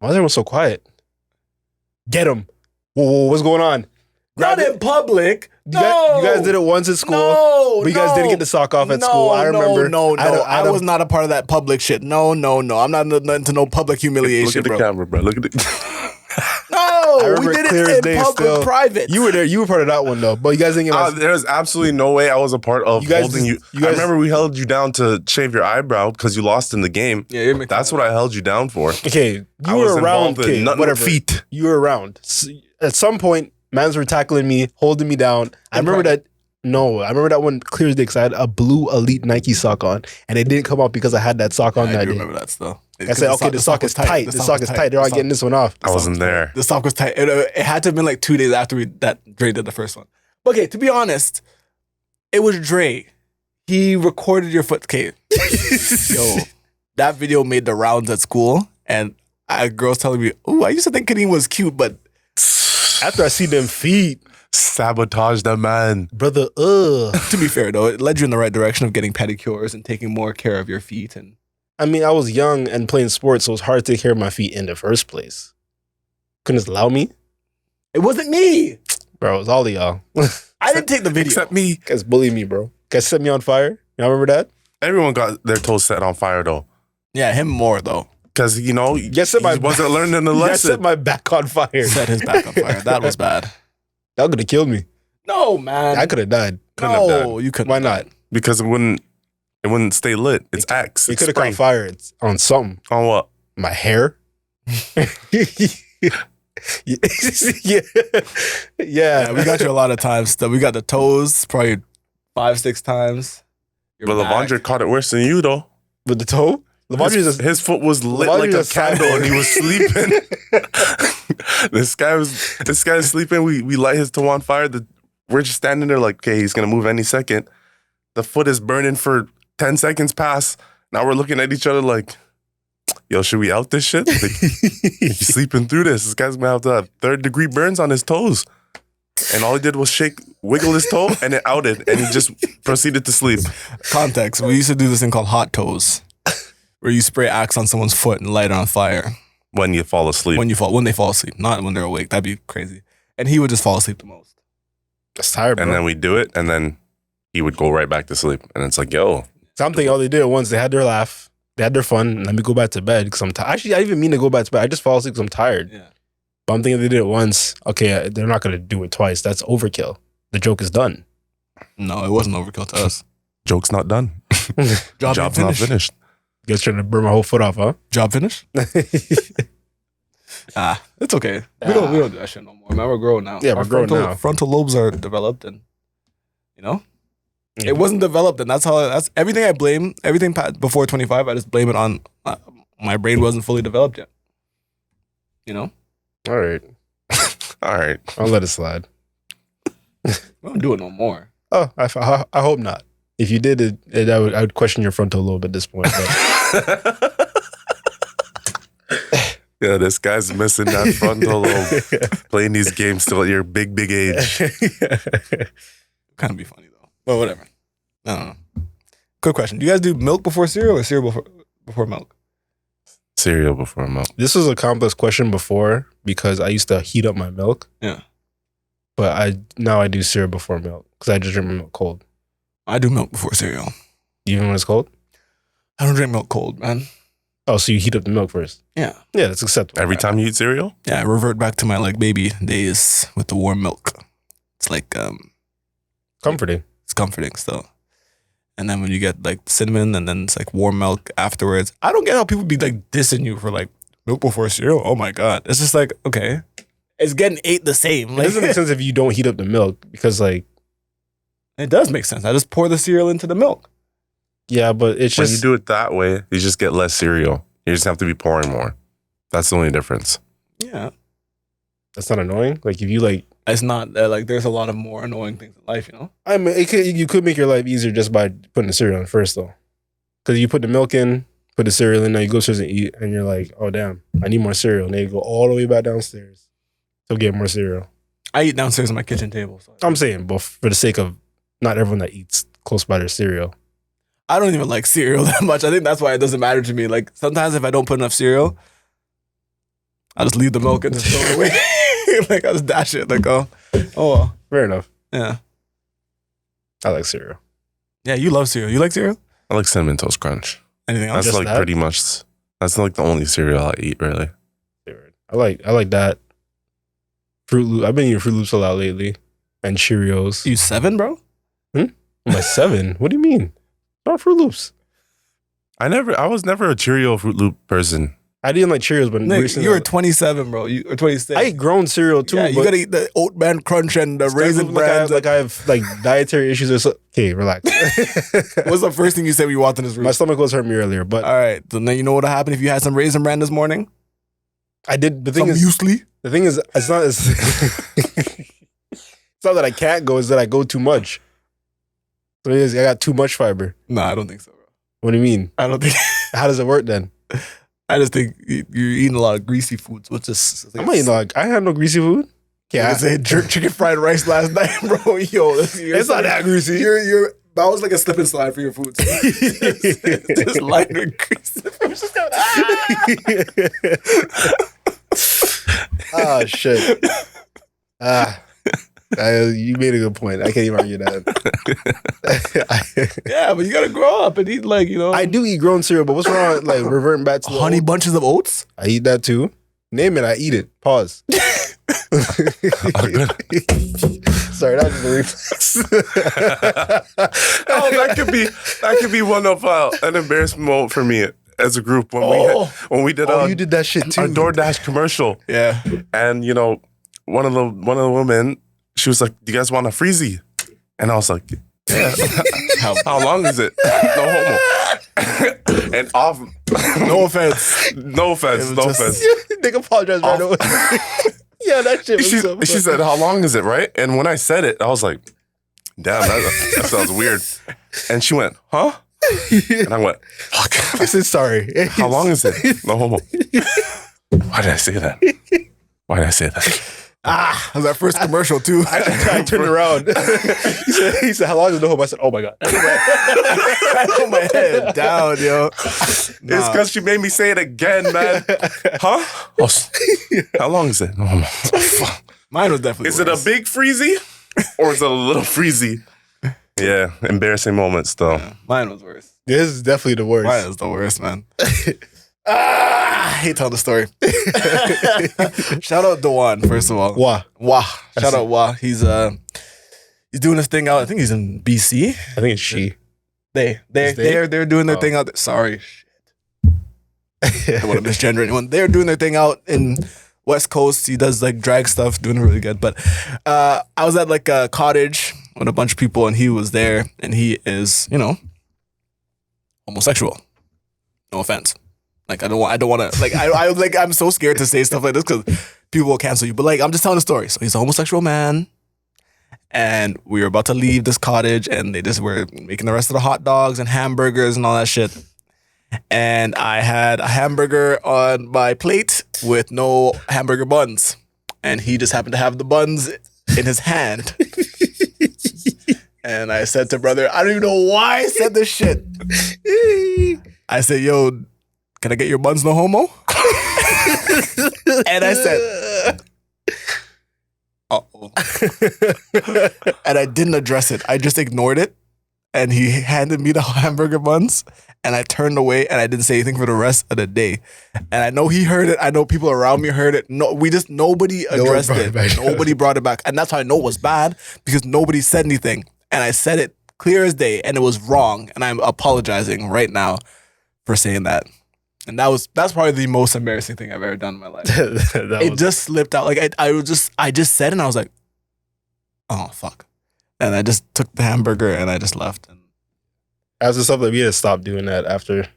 Why is everyone so quiet? Get him. Whoa, what's going on? Not in public. You guys did it once at school. No, but you guys didn't get to sock off at school. I remember. I was not a part of that public shit. No. I'm not into no public humiliation, Look at the bro. camera, bro. Look at the. No, we remember did clear as it in day public, still. private. You were there. You were part of that one though. But you guys didn't get my. There's absolutely no way I was a part of You guys holding just- you. you I guys- remember we held you down to shave your eyebrow because you lost in the game. Yeah, you're making That's what I held you down for. Okay, you I were was around. involved in Okay, nothing whatever. but feet. You were around. At some point, mans were tackling me, holding me down. I remember that. No, I remember that one clear as day because I had a blue Elite Nike sock on, and it didn't come off because I had that sock on I that do day. remember that still. I said, okay, the sock is tight. The sock is tight. They're all getting this one off. I wasn't there. The sock was tight. It had to have been like 2 days after Dre did the first one. Okay, to be honest, it was Dre. He recorded your foot. Okay, yo, that video made the rounds at school, and girls telling me, "Oh, I used to think Kadeem was cute, but After I see them feet, Sabotage the man. brother, to be fair though, it led you in the right direction of getting pedicures and taking more care of your feet." And I mean, I was young and playing sports, so it was hard to take care of my feet in the first place. Couldn't just allow me? it wasn't me. Bro, it was all of y'all. I didn't take the video. Except me. You guys bullied me, bro. You guys set me on fire. Y'all remember that? Everyone got their toes set on fire though. Yeah, him more though. Because, you know, he Yes, set my wasn't learning the You guys lesson. set my back on fire. Set his back on fire. That was bad. That could have killed me. No, man. I could have died. couldn't have No, died. you couldn't. Why not? Because it wouldn't stay lit. It's axe. It It's could have spray. caught fire on something. On what? My hair. yeah. Yeah, Yeah. we got you a lot of times. Still, we got the toes probably 5-6 times. Your But back. Lavondre caught it worse than you though. With the toe? His foot was lit Lavondre's like a a candle and he was sleeping. this guy's sleeping. We light his toe on fire. We're just standing there like, okay, he's gonna move any second. The foot is burning for 10 seconds past. Now we're looking at each other like, yo, should we out this shit? Like, he's sleeping through this. This guy's gonna have to have 3rd-degree burns on his toes. And all he did was wiggle his toe, and it outed, and he just proceeded to sleep. Context. We used to do this thing called hot toes, where you spray Axe on someone's foot and light it on fire When you fall asleep. when they fall asleep, not when they're awake. That'd be crazy. And he would just fall asleep the most. That's tired, bro. And then we do it, and then he would go right back to sleep. And it's like, yo, Something all they did once, they had their laugh, they had their fun, and let me go back to bed because I'm tired. Actually, I didn't even mean to go back to bed. I just fall asleep because I'm tired. Yeah. But I'm thinking they did it once. Okay, they're not going to do it twice. That's overkill. The joke is done. No, it wasn't overkill to us. joke's not done. Job Job's not finished. You guys trying to burn my whole foot off, huh? Job finished? It's okay. We don't do that shit no more. Man, we're grown now. Yeah, we're Our grown now. Frontal lobes are developed, and you know, Yeah. it wasn't developed, and that's everything I blame. Everything before 25, I just blame it on my brain wasn't fully developed yet. You know, All right. All right. I'll let it slide. we don't do it no more. Oh, I hope not. If you did it, I would question your frontal lobe at this point. But Yeah, this guy's missing that frontal lobe. Playing these games still at your big age. Kind of be funny though, but whatever. I don't know. Quick question: do you guys do milk before cereal or cereal before milk? Cereal before milk. This was a complex question before because I used to heat up my milk. Yeah. But now I do cereal before milk because I just drink my milk cold. I do milk before cereal. Even when it's cold? I don't drink milk cold, man. Oh, so you heat up the milk first? Yeah. Yeah, that's acceptable. Every time you eat cereal? Yeah, I revert back to my like baby days with the warm milk. It's like Comforting. it's comforting still. And then when you get like cinnamon and then it's like warm milk afterwards. I don't get how people be like dissing you for like milk before cereal. Oh my God. It's just like, okay. It's getting ate the same. It Like, doesn't make sense if you don't heat up the milk because, like, it does make sense. I just pour the cereal into the milk. yeah, but it's When just you do it that way, you just get less cereal. You just have to be pouring more. That's the only difference. Yeah. that's not annoying. Like if you like, It's not like there's a lot of more annoying things in life, you know? I mean, you could make your life easier just by putting the cereal in first though, because you put the milk in, put the cereal in there, you go upstairs and eat, and you're like, oh damn, I need more cereal. And then you go all the way back downstairs to get more cereal. I eat downstairs on my kitchen table. So I'm saying, but for the sake of not everyone that eats close by their cereal. I don't even like cereal that much. I think that's why it doesn't matter to me. Like sometimes if I don't put enough cereal, I just leave the milk and just throw it away. Like I just dash it. Like oh well. Fair enough. Yeah. I like cereal. Yeah, you love cereal. You like cereal? I like Cinnamon Toast Crunch. Anything else? That's Just like that? pretty much. That's like the only cereal I eat, really. I like that. Fruit Loop. I've been eating Fruit Loops a lot lately, and Cheerios. You 7, bro? Am I 7? What do you mean? Not Fruit Loops. I was never a Cheerio Fruit Loop person. I didn't like Cheerios, but Nick, recently you were 27, bro. You or 26. I eat grown cereal too. Yeah, you but gotta eat the Oat Man Crunch and the it's kind Raisin of Bran. like I have like dietary issues or so. Okay, relax. What's the first thing you said when you walked in this room? My stomach was hurting me earlier, but All right, so now you know what would happen if you had some Raisin Bran this morning? I did. The Some thing is, muesli? the thing is, it's not. It's not that I can't go. It's that I go too much. So it is. I got too much fiber. No, I don't think so, bro. What do you mean? I don't think. How does it work then? I just think you're eating a lot of greasy foods. What's this? I'm not eating like I had no greasy food. Yeah, I said jerk chicken fried rice last night, bro. Yo, It's not that greasy. That was like a slip and slide for your food. Just lighter grease. Oh shit. You made a good point. I can't even argue that. Yeah, but you gotta grow up and eat like I do eat grown cereal, but what's wrong with like reverting back to the honey old- bunches of oats. I eat that too. Name it, I eat it. Pause. Sorry, that was just a reflex. Oh, that could be one of an embarrassment moment for me as a group when we did you did that shit too. a DoorDash commercial. Yeah. And one of the women, she was like, "Do you guys want a freezy?" And I was like, "Yeah." How long is it? No homo. And off. No offense. No offense. No offense. Nigga apologize right away. Yeah, that shit was so She said, "How long is it?" Right? And when I said it, I was like, "Damn, that sounds weird." And she went, "Huh?" And I went, "Fuck." I said sorry. How long is it? No homo. Why did I say that? Why did I say that? That was our first commercial too. I turned around. He said, "How long is the home?" I said, "Oh my god." I put my head down, yo. It's because she made me say it again, man. Huh? Oh, how long is it? No homo. Oh, fuck. Mine was definitely Is it a big freezy or is it a little freezy? Yeah, embarrassing moments though. Yeah, mine was worse. This is definitely the worst. Mine is the worst, man. I hate telling the story. Shout out Dewan, first of all. Wah. Shout out Wah. He's doing this thing out. I think he's in BC. I think it's she. They're doing their thing out there. Sorry. I don't want to misgender anyone. They're doing their thing out in West Coast. He does like drag stuff, doing really good. But I was at like a cottage with a bunch of people and he was there and he is, homosexual. No offense. Like I don't want to like I'm so scared to say stuff like this because people will cancel you. But like I'm just telling the story. So he's a homosexual man, and we were about to leave this cottage, and they just were making the rest of the hot dogs and hamburgers and all that shit. And I had a hamburger on my plate with no hamburger buns, and he just happened to have the buns in his hand. And I said to brother, I don't even know why I said this shit. I said, "Yo, can I get your buns no homo?" And I said, "Uh-oh." And I didn't address it. I just ignored it. And he handed me the hamburger buns. And I turned away and I didn't say anything for the rest of the day. And I know he heard it. I know people around me heard it. No, nobody addressed it. Nobody brought it back. And that's how I know it was bad because nobody said anything. And I said it clear as day and it was wrong. And I'm apologizing right now for saying that. And that's probably the most embarrassing thing I've ever done in my life. Just slipped out. Like I just said it and I was like, oh fuck. And I just took the hamburger and I just left. And After something, we had to stop doing that after.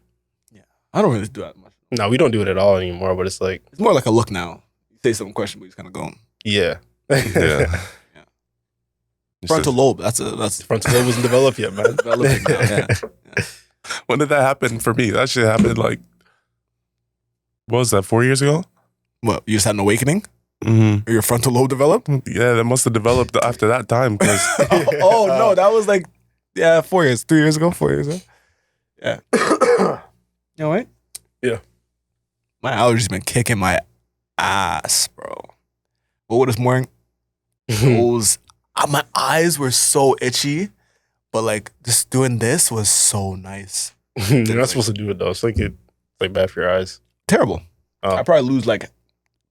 yeah, I don't really do that much. No, we don't do it at all anymore, but it's like. It's more like a look now. You say some question, but he's kind of going. Yeah. Yeah. Frontal lobe. That's Frontal lobe wasn't developed yet, man. developing now. Yeah. When did that happen for me? That shit happened like, what was that, 4 years ago? What, you just had an awakening? Mm-hmm. Or your frontal lobe developed? Yeah, that must have developed after that time. Because Oh, no, that was like, 4 years, 3 years ago, 4 years ago. Yeah. You all right? Yeah. My allergies been kicking my ass, bro. What was this morning? Those, my eyes were so itchy, but like just doing this was so nice. You're not supposed to do it though. It's like bad for your eyes. Terrible. Oh. I probably lose like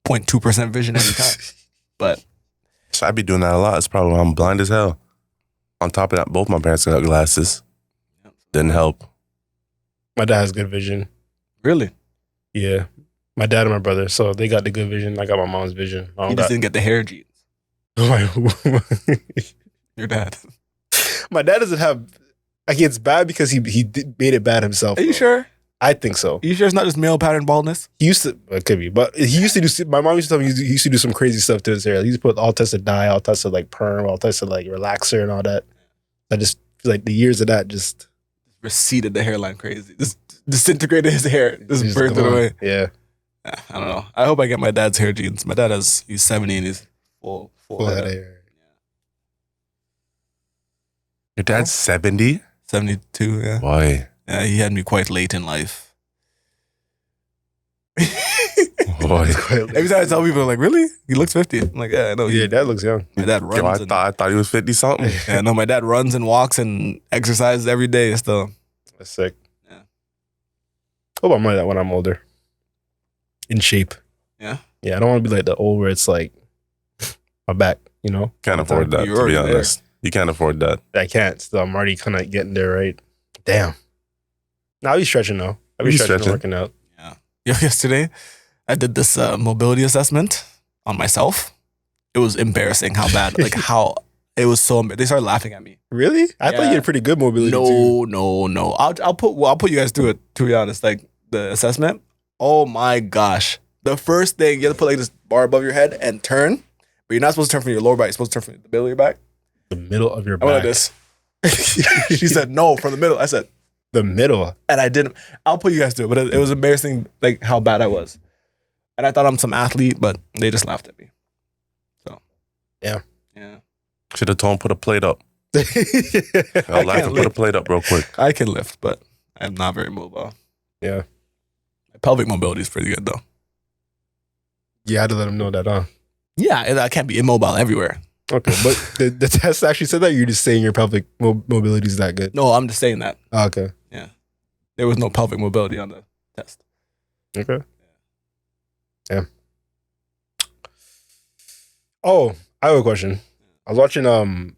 0.2% vision every time. But so I be doing that a lot. It's probably why I'm blind as hell. On top of that, both my parents got glasses. Didn't help. My dad has good vision. Really? Yeah. My dad and my brother, so they got the good vision. I got my mom's vision. You just didn't get the hair genes. Your dad. My dad doesn't have. Like, it's bad because he made it bad himself. Are you sure? I think so. Are you sure it's not just male pattern baldness? He used to. It could be, but he used to do. My mom used to tell me he used to do some crazy stuff to his hair. He used to put all types of dye, all types of like perm, all types of like relaxer and all that. I just like the years of that just receded the hairline crazy. Just disintegrated his hair. Just burnt it away. Yeah. I don't know. I hope I get my dad's hair genes. My dad he's 70 and he's full head of hair. Your dad's 70? 72, yeah. Boy. Yeah, he had me quite late in life. Boy. Every time I tell people, like, really? He looks 50. I'm like, yeah, I know. Yeah, dad looks young. My dad runs. Yo, I thought he was 50 something. Yeah, no, my dad runs and walks and exercises every day still. That's sick. Yeah. Hope I'm like that when I'm older. In shape. Yeah? Yeah, I don't want to be like the old where it's like my back, you know? Can't afford that, You're to be already honest. You can't afford that. I can't. So I'm already kind of getting there, right? Damn. Now I'll be stretching though. I'll be You stretching and stretching? working out. Yeah. Yesterday, I did this mobility assessment on myself. It was embarrassing how bad, like how it was so. They started laughing at me. Really? I thought you had pretty good mobility too. No. I'll put you guys through it. To be honest, like the assessment. Oh my gosh! The first thing you have to put like this bar above your head and turn, but you're not supposed to turn from your lower back. You're supposed to turn from the middle of your back. The middle of your I went back. like this. She said no from the middle. I said The middle. and I didn't. I'll put you guys through it, but it was embarrassing, like how bad I was. And I thought I'm some athlete, but they just laughed at me. So Yeah. Should have told him put a plate up. I'll laugh can't and put a lift. plate up real quick. I can lift, but I'm not very mobile. Yeah. My pelvic mobility is pretty good though. You had to let him know that, huh? Yeah, I can't be immobile everywhere. Okay, but the test actually said that. You're just saying your pelvic mobility is that good. No, I'm just saying that. Oh, okay. There was no pelvic mobility on the test. Okay. Yeah. Oh, I have a question. I was watching the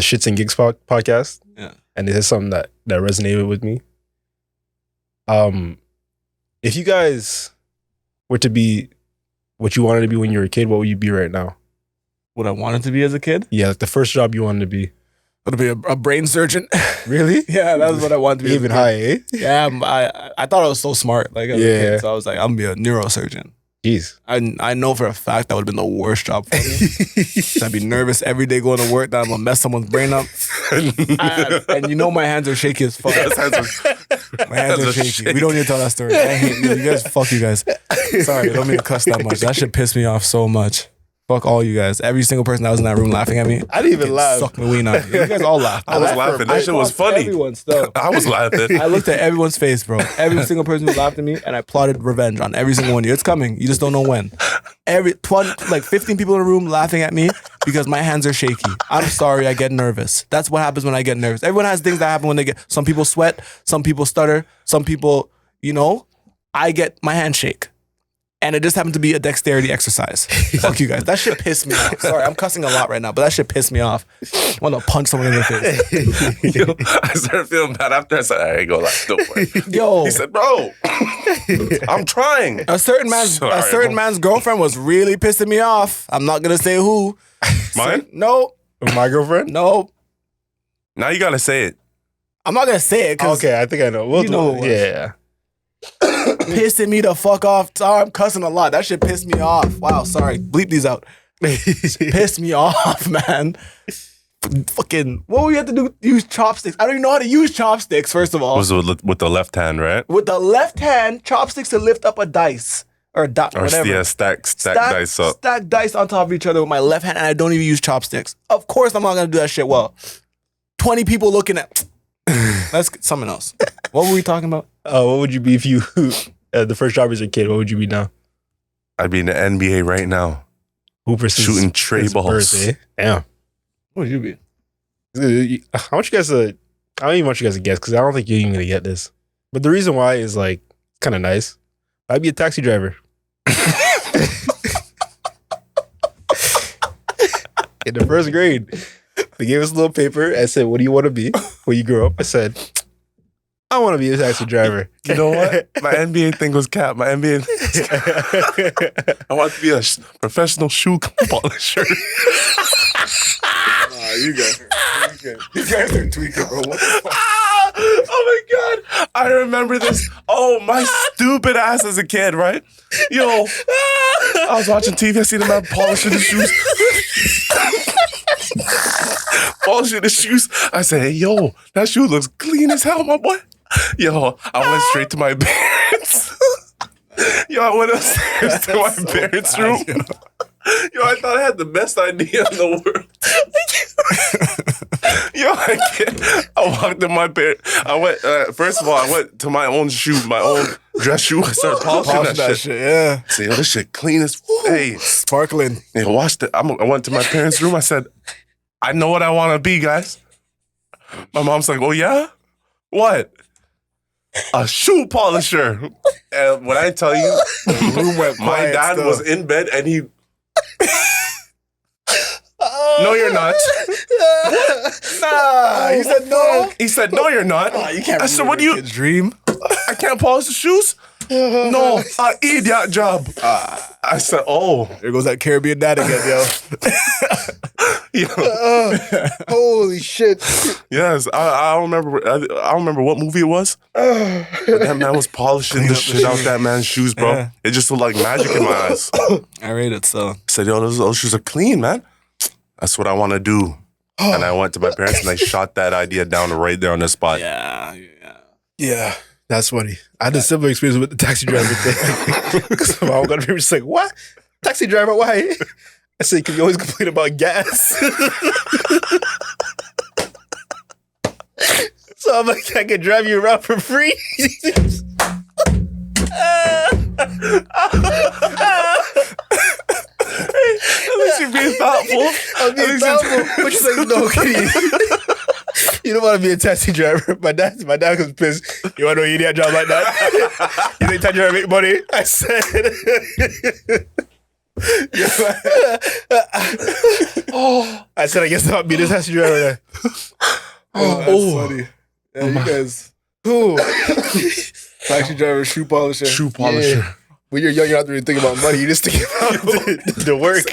Shits and Gigs podcast. Yeah. And it is something that resonated with me. If you guys were to be what you wanted to be when you were a kid, what would you be right now? What I wanted to be as a kid? Yeah, like the first job you wanted to be. To be a brain surgeon. Really? Yeah, that's what I wanted to be. as a Even kid. high, eh? Yeah, I thought I was so smart. Like, as a Yeah. kid, so I was like, I'm gonna be a neurosurgeon. Jeez. I know for a fact that would have been the worst job for me. I'd be nervous every day going to work that I'm gonna mess someone's brain up. And you know my hands are shaky as fuck. My hands are shaky. We don't need to tell that story. I hate you. You guys, fuck you guys. Sorry, I don't mean to cuss that much. That shit pissed me off so much. Fuck all you guys. Every single person that was in that room laughing at me. I didn't even can laugh. Suck my ween out. You guys all laughed. I was laughing. That shit was funny. Everyone still. I was laughing. I looked at everyone's face, bro. Every single person who laughed at me, and I plotted revenge on every single one of you. It's coming. You just don't know when. 15 people in a room laughing at me because my hands are shaky. I'm sorry, I get nervous. That's what happens when I get nervous. Everyone has things that happen when they get. Some people sweat. Some people stutter. Some people, I get my hands shake. And it just happened to be a dexterity exercise. Fuck you guys. That shit pissed me off. Sorry, I'm cussing a lot right now, but that shit pissed me off. I want to punch someone in the face. Yo, I started feeling bad after. I said, I ain't gonna lie. Don't worry. Yo. He said, bro, I'm trying. A certain man's girlfriend was really pissing me off. I'm not gonna say who. Mine? No. My girlfriend? No. Now you gotta say it. I'm not gonna say it because Okay, I think I know. You know who it was. Yeah. pissing me the fuck off. Sorry, I'm cussing a lot. That shit pissed me off. Wow, sorry. Bleep these out. Pissed me off, man. fucking, what would we have to do? Use chopsticks. I don't even know how to use chopsticks, first of all. Was with the left hand, right? With the left hand, chopsticks to lift up a dice. Or whatever. Yeah, stack dice up. Stack dice on top of each other with my left hand, and I don't even use chopsticks. Of course, I'm not gonna do that shit well. 20 people looking at. That's something else. What were we talking about? What would you be if you the first job as a kid? What would you be now? I'd be in the NBA right now. Hooper shooting tray balls. Damn. What would you be? I want you guys to. I don't even want you guys to guess because I don't think you're even gonna get this. But the reason why is like kind of nice. I'd be a taxi driver. In the first grade, they gave us a little paper. I said, "What do you want to be when you grow up?" I said, "I want to be a taxi driver." You know what? My NBA thing was cap. My NBA. I want to be a professional shoe polisher. You guys are tweaking, bro. What the fuck? Oh my god! I remember this. Oh, my stupid ass as a kid, right? Yo, I was watching TV. I see the man polishing the shoes. Polishing the shoes. I said, "Hey, yo, that shoe looks clean as hell, my boy." Yo, I went straight to my parents. Yo, I went upstairs to my parents' room. Yo, I thought I had the best idea in the world. Yo, I walked to my parents. I went, first of all, I went to my own shoe, my own dress shoe. I started polishing that shit. Yeah. I said, yo, this shit clean as, hey. Sparkling. They washed it. I went to my parents' room. I said, I know what I want to be, guys. My mom's like, oh, yeah? What? A shoe polisher. And when I tell you, my dad was in bed and he... No, you're not. Nah, he said no. He said, no, you're not. You can't. I said, what do you... dream? I can't polish the shoes? No, I eat that job. I said, oh. There goes that Caribbean dad again, yo. Holy shit. Yes, I don't remember. I don't remember what movie it was. But that man was polishing the shit out that man's shoes, bro. Yeah. It just looked like magic in my eyes. I rate it so. I said, yo, those shoes are clean, man. That's what I want to do. And I went to my parents and I shot that idea down right there on the spot. Yeah, that's funny. I had a similar experience with the taxi driver thing. Because my mom got me just like, what? Taxi driver, why? I said, because you always complain about gas. So I'm like, I can drive you around for free. At least you're being thoughtful. I'm being thoughtful. But she's like, no, kidding. You don't want to be a taxi driver. My dad was pissed. You want to know you need a job like that? You think taxi driver make money? I said. I said, I guess I'll be the taxi driver then. That's funny. Yeah, you guys. Taxi driver, shoe polisher. Shoe polisher. Yeah. When you're young, you're not really thinking about money. You just think about the work.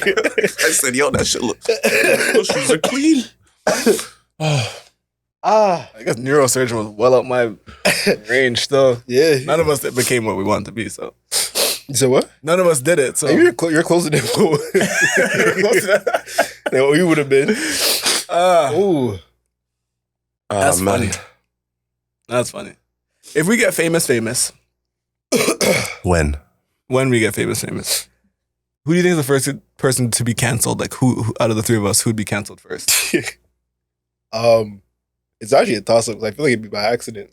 I said, yo, that shit look. Those shoes are clean. I guess neurosurgeon was well up my range still. Yeah. None of us became what we wanted to be, so. You said what? None of us did it, so. You're closer than what you would have been. Ooh. That's funny. That's funny. If we get famous. When we get famous. Who do you think is the first person to be canceled? Like who out of the three of us, who'd be canceled first? It's actually a toss-up because I feel like it'd be by accident.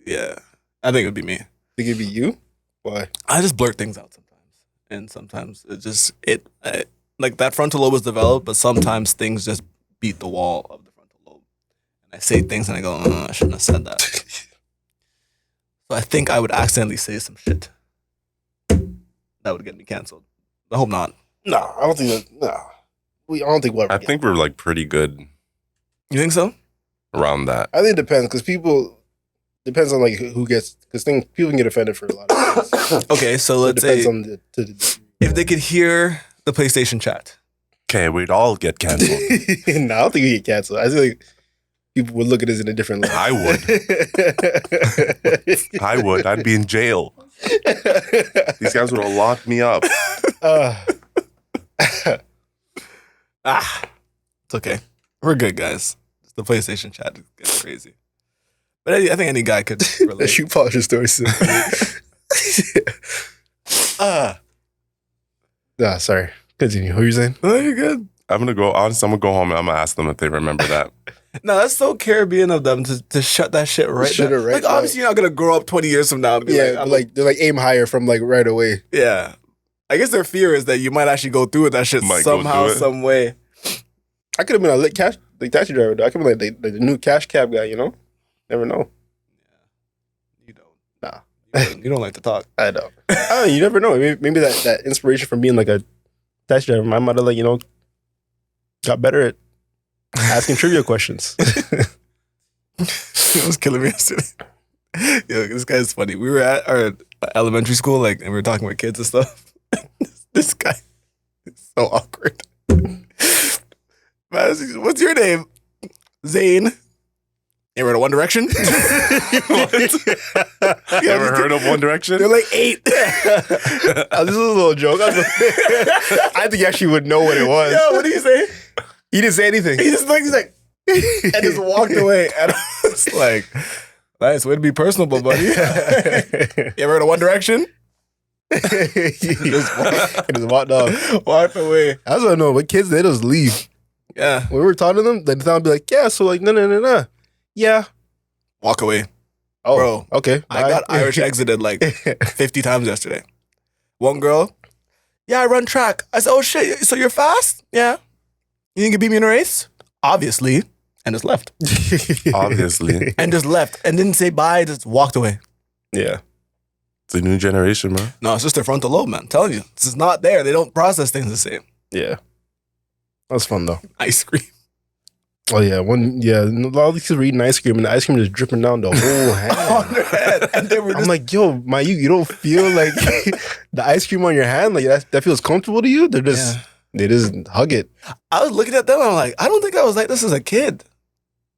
Yeah. I think it would be me. Think it'd be you? Why? I just blurt things out sometimes. And sometimes like that frontal lobe is developed, but sometimes things just beat the wall of the frontal lobe. And I say things and I go, I shouldn't have said that. So I think I would accidentally say some shit that would get me canceled. I hope not. Nah, I don't think that. Nah. I don't think we'll ever I get think we're like pretty good You think so? around that. I think it depends because depends on like who gets, because people can get offended for a lot of things. Okay, so It let's depends say on the if they could hear the PlayStation chat. Okay, we'd all get canceled. No, I don't think we get canceled. I feel like people would look at us in a different light. I would. I'd be in jail. These guys would have locked me up. It's okay. We're good, guys. The PlayStation chat is getting crazy. But I think any guy could The relate. shoe polisher story. Sorry. Continue. Who are you saying? Oh, you're good. I'm gonna go home and I'm gonna ask them if they remember that. No, that's so Caribbean of them to shut that shit right Shut down. it right Like, down. obviously, you're not gonna grow up 20 years from now and be Yeah, like, but like they're like aim higher from like right away. yeah. I guess their fear is that you might actually go through with that shit Might go somehow, through it. some way. I could have been a lit cash like taxi driver. Though. I could have been like the new cash cab guy. You know, never know. You don't. Nah. You don't like to talk. I don't. You never know. Maybe that inspiration from being like a taxi driver, I might have like got better at asking trivia questions. It was killing me yesterday. Yo, this guy's funny. We were at our elementary school, like, and we were talking with kids and stuff. This guy is so awkward. Man, what's your name? Zane. You ever heard of One Direction? You ever heard of One Direction? They're like 8. This is a little joke. I think he actually would know what it was. Yo, what do you say? He didn't say anything. He's like, and just walked away. And I was like, nice way to be personable, buddy. You ever heard of One Direction? He just walked off. Walked away. I also don't know. What kids, they just leave. Yeah. When we were talking to them, they'd be like, yeah, so like, no. Yeah. Walk away. Oh, Bro, okay. I bye. got Irish exited like 50 times yesterday. One girl, yeah, I run track. I said, oh shit, so you're fast? Yeah. You think you beat me in a race? Obviously. And just left. Obviously. And just left. And didn't say bye, just walked away. Yeah. It's a new generation, man. No, it's just their frontal lobe, man. I'm telling you. This is not there. They don't process things the same. Yeah. That was fun though. Ice cream. Oh yeah, a lot of these kids were eating ice cream and the ice cream just dripping down the whole hand. On their head. And they were I'm just like, yo, you don't feel like the ice cream on your hand, like that feels comfortable to you? They just hug it. I was looking at them, I'm like, I don't think I was like this as a kid.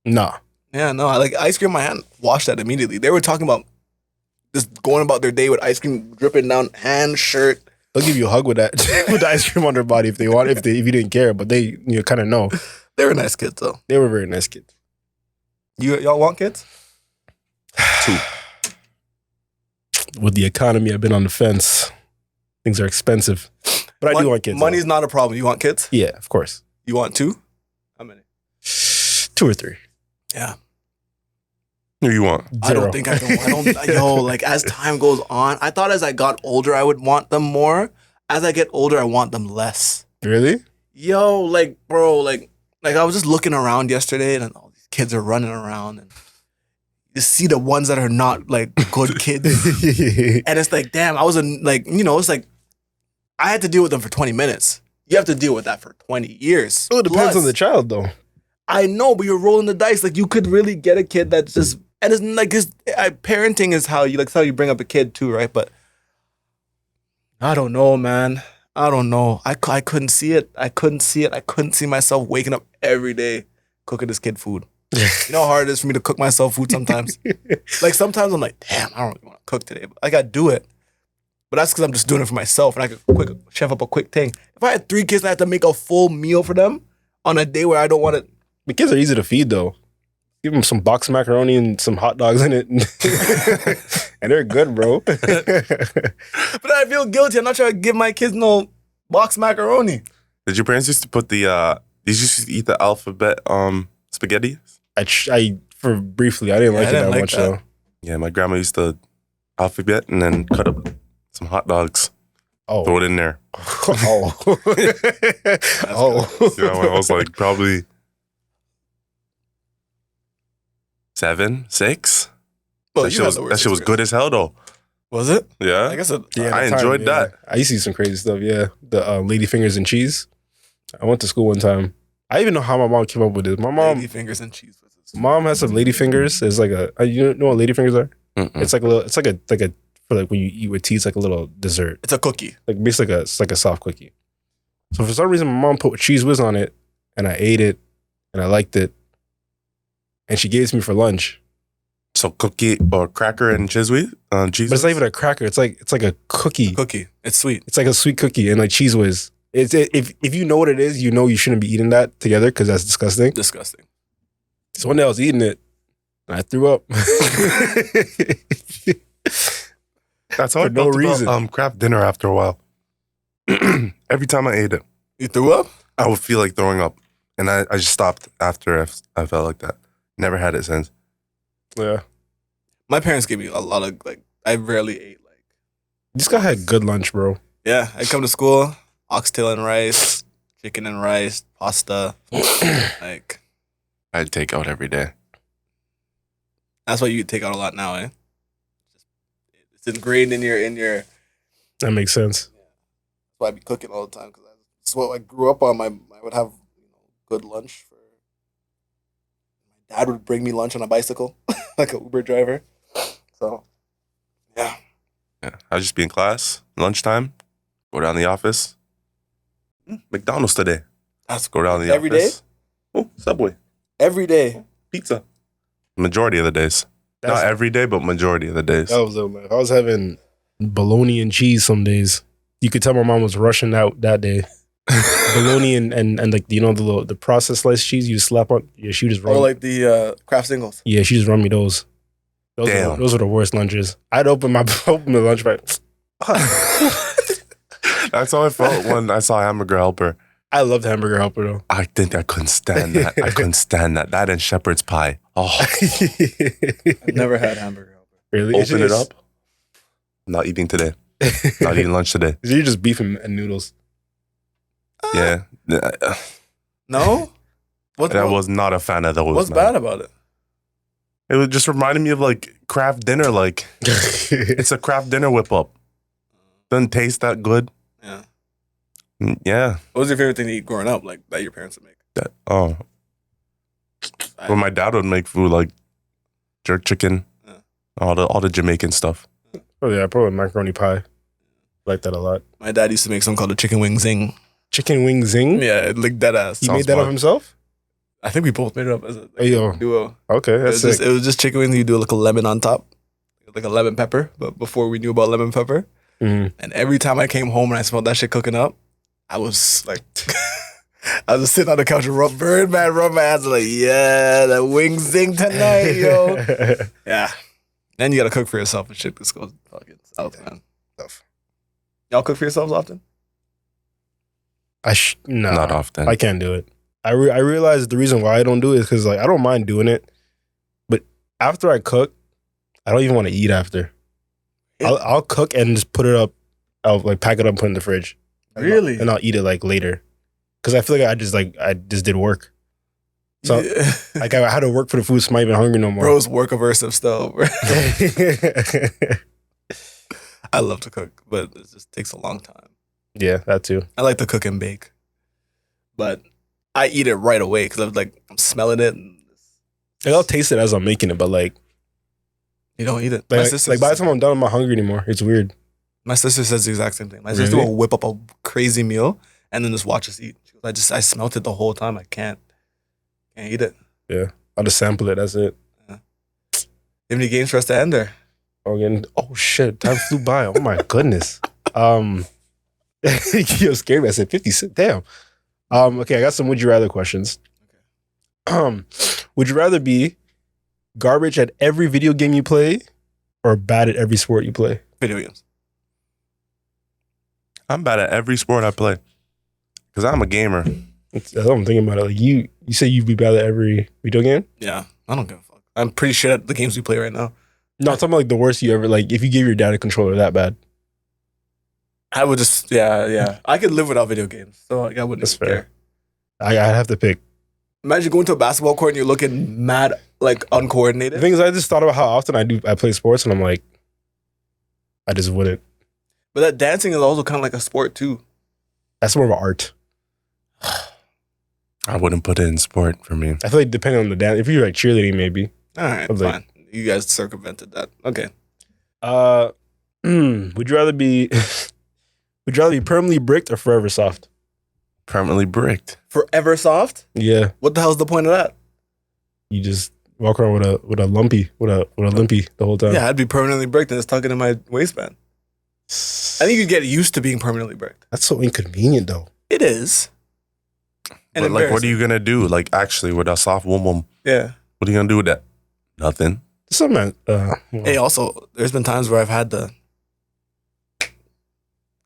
Nah. Yeah, no, I like ice cream in my hand. Wash that immediately. They were talking about just going about their day with ice cream dripping down hand, shirt. They'll give you a hug with that with the ice cream on their body if they want, if you didn't care, but they kind of know. They were nice kids though. They were very nice kids. Y'all want kids? 2. With the economy, I've been on the fence. Things are expensive. But I do want kids. Money's not a problem. You want kids? Yeah, of course. You want 2? How many? 2 or 3. Yeah. Who you want? 0. I don't think I don't. Yo, like as time goes on, I thought as I got older, I would want them more. As I get older, I want them less. Really? Yo, like, bro, like I was just looking around yesterday and all these kids are running around and you see the ones that are not like good kids. And it's like, damn, I was it's like I had to deal with them for 20 minutes. You have to deal with that for 20 years. Well, it depends Plus, on the child, though. I know, but you're rolling the dice. Like you could really get a kid that's just, and it's like parenting is how you bring up a kid too, right? But I don't know, man. I don't know. I couldn't see it. I couldn't see myself waking up every day cooking this kid food. You know how hard it is for me to cook myself food sometimes? Like sometimes I'm like, damn, I don't really want to cook today. But I got to do it. But that's because I'm just doing it for myself and I could chef up a quick thing. If I had 3 kids and I had to make a full meal for them on a day where I don't want to. The kids are easy to feed, though. Give them some box macaroni and some hot dogs in it. And they're good, bro. But I feel guilty. I'm not trying to give my kids no box macaroni. Did your parents used to put did you used to eat the alphabet spaghetti? I for briefly, I didn't like it that much, though. Yeah, my grandma used to alphabet and then cut up some hot dogs. Oh. Throw it in there. Oh. Yeah, when I was like probably 7, 6. Well, That shit was good as hell though. Was it? Yeah. I guess it, Yeah, I at the time, enjoyed yeah. that. I used to eat some crazy stuff, yeah. The lady fingers and cheese. I went to school one time. I even know how my mom came up with it. My mom lady fingers and cheese. Mom has some lady fingers. It's like you know what lady fingers are? Mm-mm. It's like a for like when you eat with tea, it's like a little dessert. It's a cookie. Like basically it's like a soft cookie. So for some reason my mom put cheese whiz on it and I ate it and I liked it. And she gave it to me for lunch. So cookie or cracker and cheese. But it's not even a cracker. It's like a cookie. Cookie. It's sweet. It's like a sweet cookie and like cheese whiz. If you know what it is, you know you shouldn't be eating that together because that's disgusting. Disgusting. So one day I was eating it and I threw up. That's how I For no felt reason. about Kraft dinner after a while. Every time I ate it, You threw up? I would feel like throwing up. And I just stopped after I felt like that. Never had it since. Yeah. My parents gave me a lot of like. I rarely ate like. This guy had good lunch, bro. Yeah, I come to school, oxtail and rice, chicken and rice, pasta. Like I'd take out every day. that's why you take out a lot now, eh? It's ingrained in your. That makes sense. That's why I be cooking all the time because that's what I grew up on. I would have good lunch. My dad would bring me lunch on a bicycle, like an Uber driver. So, yeah. Yeah. I'd just be in class, lunchtime, go down to the office. McDonald's today. That's Go down to the every day? office. Oh, Subway. Every day. Pizza. Majority of the days. Not every day, but majority of the days. That was man. If I was having bologna and cheese some days, you could tell my mom was rushing out that day. Bologna and like the processed sliced cheese you slap on. Yeah, she just run. Or like the Kraft singles. Yeah, she just run me those. Damn. Those were the worst lunches. I'd open the lunch bag. That's how I felt when I saw Hamburger Helper. I loved Hamburger Helper though. I think I couldn't stand that. I couldn't stand that. That and shepherd's pie. Oh, I've never had hamburger helper. Really? open it up. Not eating today. Not eating lunch today. You're just beef and noodles. Yeah. No? And I was not a fan of those. What's man. bad about it? It was just reminded me of like Kraft dinner. Like it's a Kraft dinner whip up. Doesn't taste that good. Yeah. Yeah. What was your favorite thing to eat growing up, like that your parents would make? Oh. Well, my dad would make food like jerk chicken, Yeah. all the Jamaican stuff. Oh yeah, probably macaroni pie. Like that a lot. My dad used to make something called a chicken wing zing. Chicken wing zing. Yeah, like dead ass. He Sounds made that up fun. himself. I think we both made it up as a Hey, yo. duo. Okay, that's sick. It was just chicken wings. You do like a lemon on top, like a lemon pepper. But before we knew about lemon pepper, Mhm. and every time I came home and I smelled that shit cooking up, I was like, I was just sitting on the couch and rub my hands like, yeah, that wing zing tonight, yo. Yeah. Then you gotta cook for yourself and shit. This goes fucking south, man. Tough. Y'all cook for yourselves often? No, Not often. I can't do it. I realize the reason why I don't do it is because like I don't mind doing it, but after I cook, I don't even want to eat after. I'll cook and just put it up. I'll like pack it up and put it in the fridge. Really? And I'll eat it like later, because I feel like I just did work. So Yeah. like I had to work for the food, so I'm not even hungry no more. Bro's work aversive still, bro. I love to cook, but it just takes a long time. Yeah, that too. I like to cook and bake, but I eat it right away because I'm smelling it. And Like, I'll taste it as I'm making it, but like you don't eat it. by the time I'm done, I'm not hungry anymore. It's weird. My sister says the exact same thing. My Really? sister will whip up a crazy meal and then just watch us eat. She goes, I smelt it the whole time. I can't eat it. I'll just sample it. That's it. You have any games for us to end there? Oh shit! Time flew by. Oh my goodness. You scared me. I said 56. Damn. Okay, I got some would you rather questions. Would you rather be garbage at every video game you play or bad at every sport you play? Video games. I'm bad at every sport I play because I'm a gamer. That's what I'm thinking about it. Like you say you'd be bad at every video game? Yeah, I don't give a fuck. I'm pretty shit at the games we play right now. No, I'm talking about like the worst you ever, like if you gave your dad a controller that bad. I would just, yeah. I could live without video games, so like, I wouldn't That's even fair. care. I'd have to pick. Imagine going to a basketball court and you're looking mad, like The uncoordinated. thing is, I just thought about how often I play sports and I'm like, I just wouldn't. But that dancing is also kind of like a sport too. That's more of an art. I wouldn't put it in sport for me. I feel like depending on the dance, if you're like cheerleading, maybe. All right, But, like- fine. You guys circumvented that. Okay. Would you rather be permanently bricked or forever soft? Permanently bricked. Forever soft? Yeah, What the hell's the point of that? you just walk around with a limpy the whole time. Yeah, I'd be permanently bricked and it's tugging in my waistband. I think you get used to being permanently bricked. That's so inconvenient though. It is. And But like, what are you embarrassing. gonna do? Like, actually, with a soft woman, Yeah. what are you gonna do with that? Nothing. Something. Hey, also, there's been times where I've had the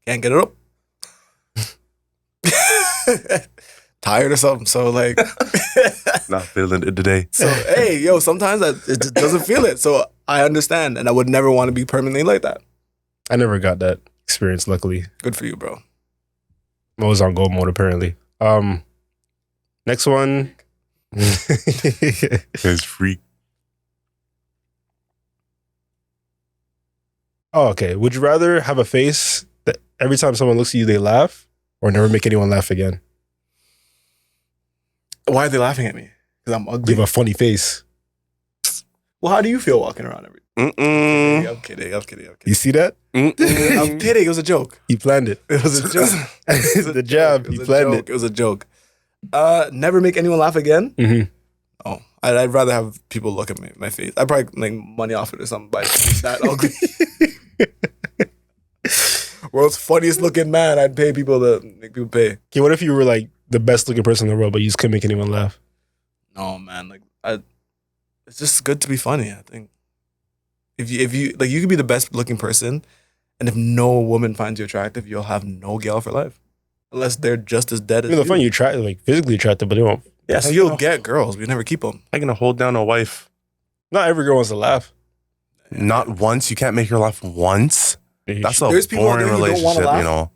can't get it up. Tired or something. So like, Not feeling it today. so hey, yo, sometimes it just doesn't feel it. So I understand, and I would never want to be permanently like that. I never got that experience. Luckily, Good for you, bro. I'm always on gold mode. Apparently. Next one. It's free. Oh, okay. Would you rather have a face that every time someone looks at you they laugh, or never make anyone laugh again? Why are they laughing at me? Because I'm ugly. You have a funny face. Well, how do you feel walking around every day? Mm-mm. I'm kidding. You see that? Mm-mm. I'm kidding. It was a joke. He planned it. It was a joke. The jab. He planned it. It was a joke. Never make anyone laugh again. Mm-hmm. Oh, I'd rather have people look at my face. I'd probably make money off it or something by that ugly. World's funniest looking man. I'd pay people to make people pay. Okay, what if you were like the best looking person in the world, but you just couldn't make anyone laugh? No, man. It's just good to be funny. I think if you like, you could be the best looking person, and if no woman finds you attractive, you'll have no gal for life, unless they're just as dead I as mean, the you. fun you try like physically attractive, but they won't. Yeah, so you'll get girls. We never keep them. I'm gonna hold down a wife. Not every girl wants to laugh. Not once. You can't make her laugh once. That's a There's people out boring there who don't wanna relationship, laugh. you know.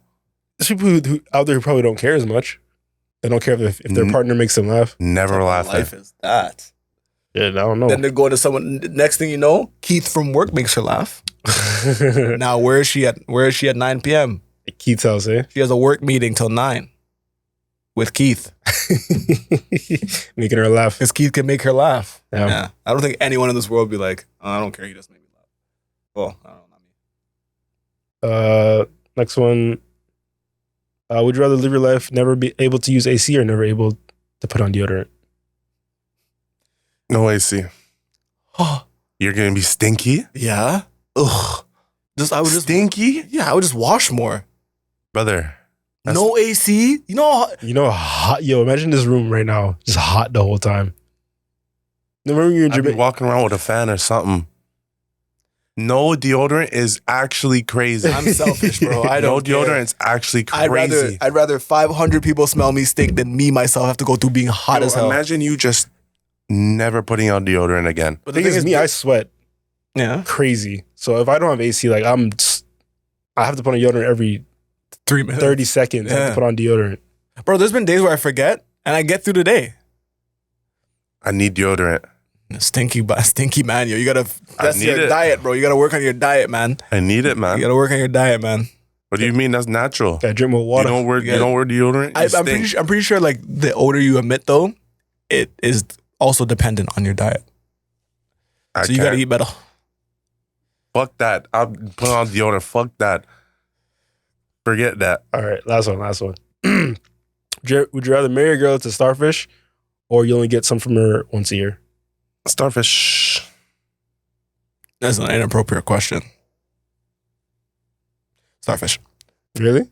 There's people who out there who probably don't care as much. They don't care if their partner makes them laugh. Never laugh Life at. is that. Yeah, I don't know. Then they're going to someone. Next thing you know, Keith from work makes her laugh. Now where is she at? Where is she at 9 p.m.? Keith tells, eh? She has a work meeting till 9 with Keith. Making her laugh. Because Keith can make her laugh. Yeah. Yeah. I don't think anyone in this world would be like, oh, I don't care. He just made me laugh. Well, I don't know. Not me. Next one. Would you rather live your life never be able to use AC or never able to put on deodorant? No AC. You're gonna be stinky. Yeah. Ugh. I would just Stinky, I would just wash more. brother. That's- No AC. You know how, You know, hot. Yo, imagine this room right now, just hot the whole time. Remember you're in I'd be Jamaica? walking around with a fan or something. No deodorant is actually crazy. I'm selfish, bro. I No don't care. deodorant is actually crazy. I'd rather 500 people smell me stink than me myself have to go through being hot Yo, as hell. imagine you just never putting out deodorant again. But The thing is, me, I sweat yeah, crazy. So if I don't have AC, like I have to put on deodorant every 3 minutes. 30 seconds. I have Yeah. to put on deodorant. Bro, there's been days where I forget and I get through the day. I need deodorant. Stinky man, yo. You gotta, that's need your it. diet, bro. You gotta work on your diet, man. I need it, You man. gotta work on your diet, man. What do you mean? That's natural. Gotta drink more You water. don't wear Yeah. you don't wear deodorant. You I'm stink. pretty sure like the odor you emit though, it is also dependent on your diet. I So you gotta can't. eat better. Fuck that. I'm putting on deodorant. Fuck that. Forget that. All right, last one. Would you rather marry a girl to starfish, or you only get some from her once a year? Starfish. That's an inappropriate question. Starfish. Really?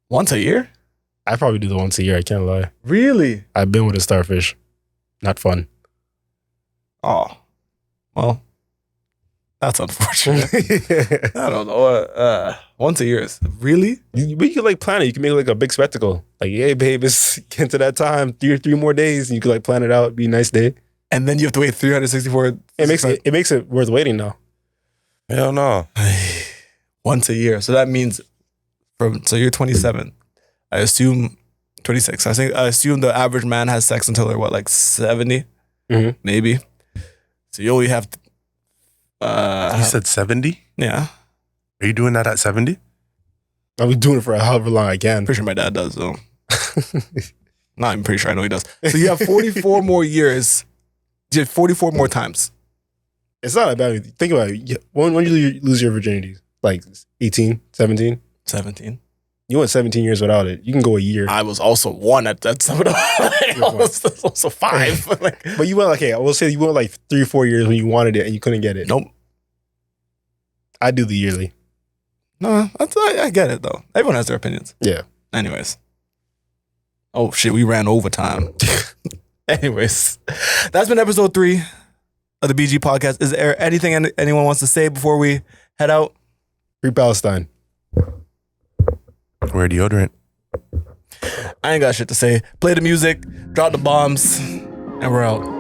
Once a year? I probably do the once a year. I can't lie. Really? I've been with a starfish. Not fun. Oh. Well, that's unfortunate. I don't know. Once a year is really? But you could like plan it. You can make like a big spectacle. Like, hey, babe, it's getting to that time. Three more days. And you could like plan it out. Be a nice day. And then you have to wait 364. It makes it worth waiting now. Hell no. Once a year. So that means so you're 27. I assume 26. I assume the average man has sex until they're what, like 70? Mhm. Maybe. So you only have You said 70? yeah. Are you doing that at 70? I'll be doing it for however long I can. Pretty sure my dad does though. No, I'm pretty sure I know he does. So you have 44 more years. You have 44 more times. It's not that bad. Think about it. When did you lose your virginity? Like 18, 17? 17. You went 17 years without it. You can go a year. I was also one at that time. I was also 5. Like, But you went like, okay, I will say you went like 3 or 4 years when you wanted it and you couldn't get it. nope. I do the yearly. No, I get it though. Everyone has their opinions. Yeah. Anyways. Oh shit, we ran overtime. Anyways, that's been episode 3 of the BG podcast. Is there anything anyone wants to say before we head out? Free Palestine. Wear deodorant. I ain't got shit to say. Play the music, drop the bombs, and we're out.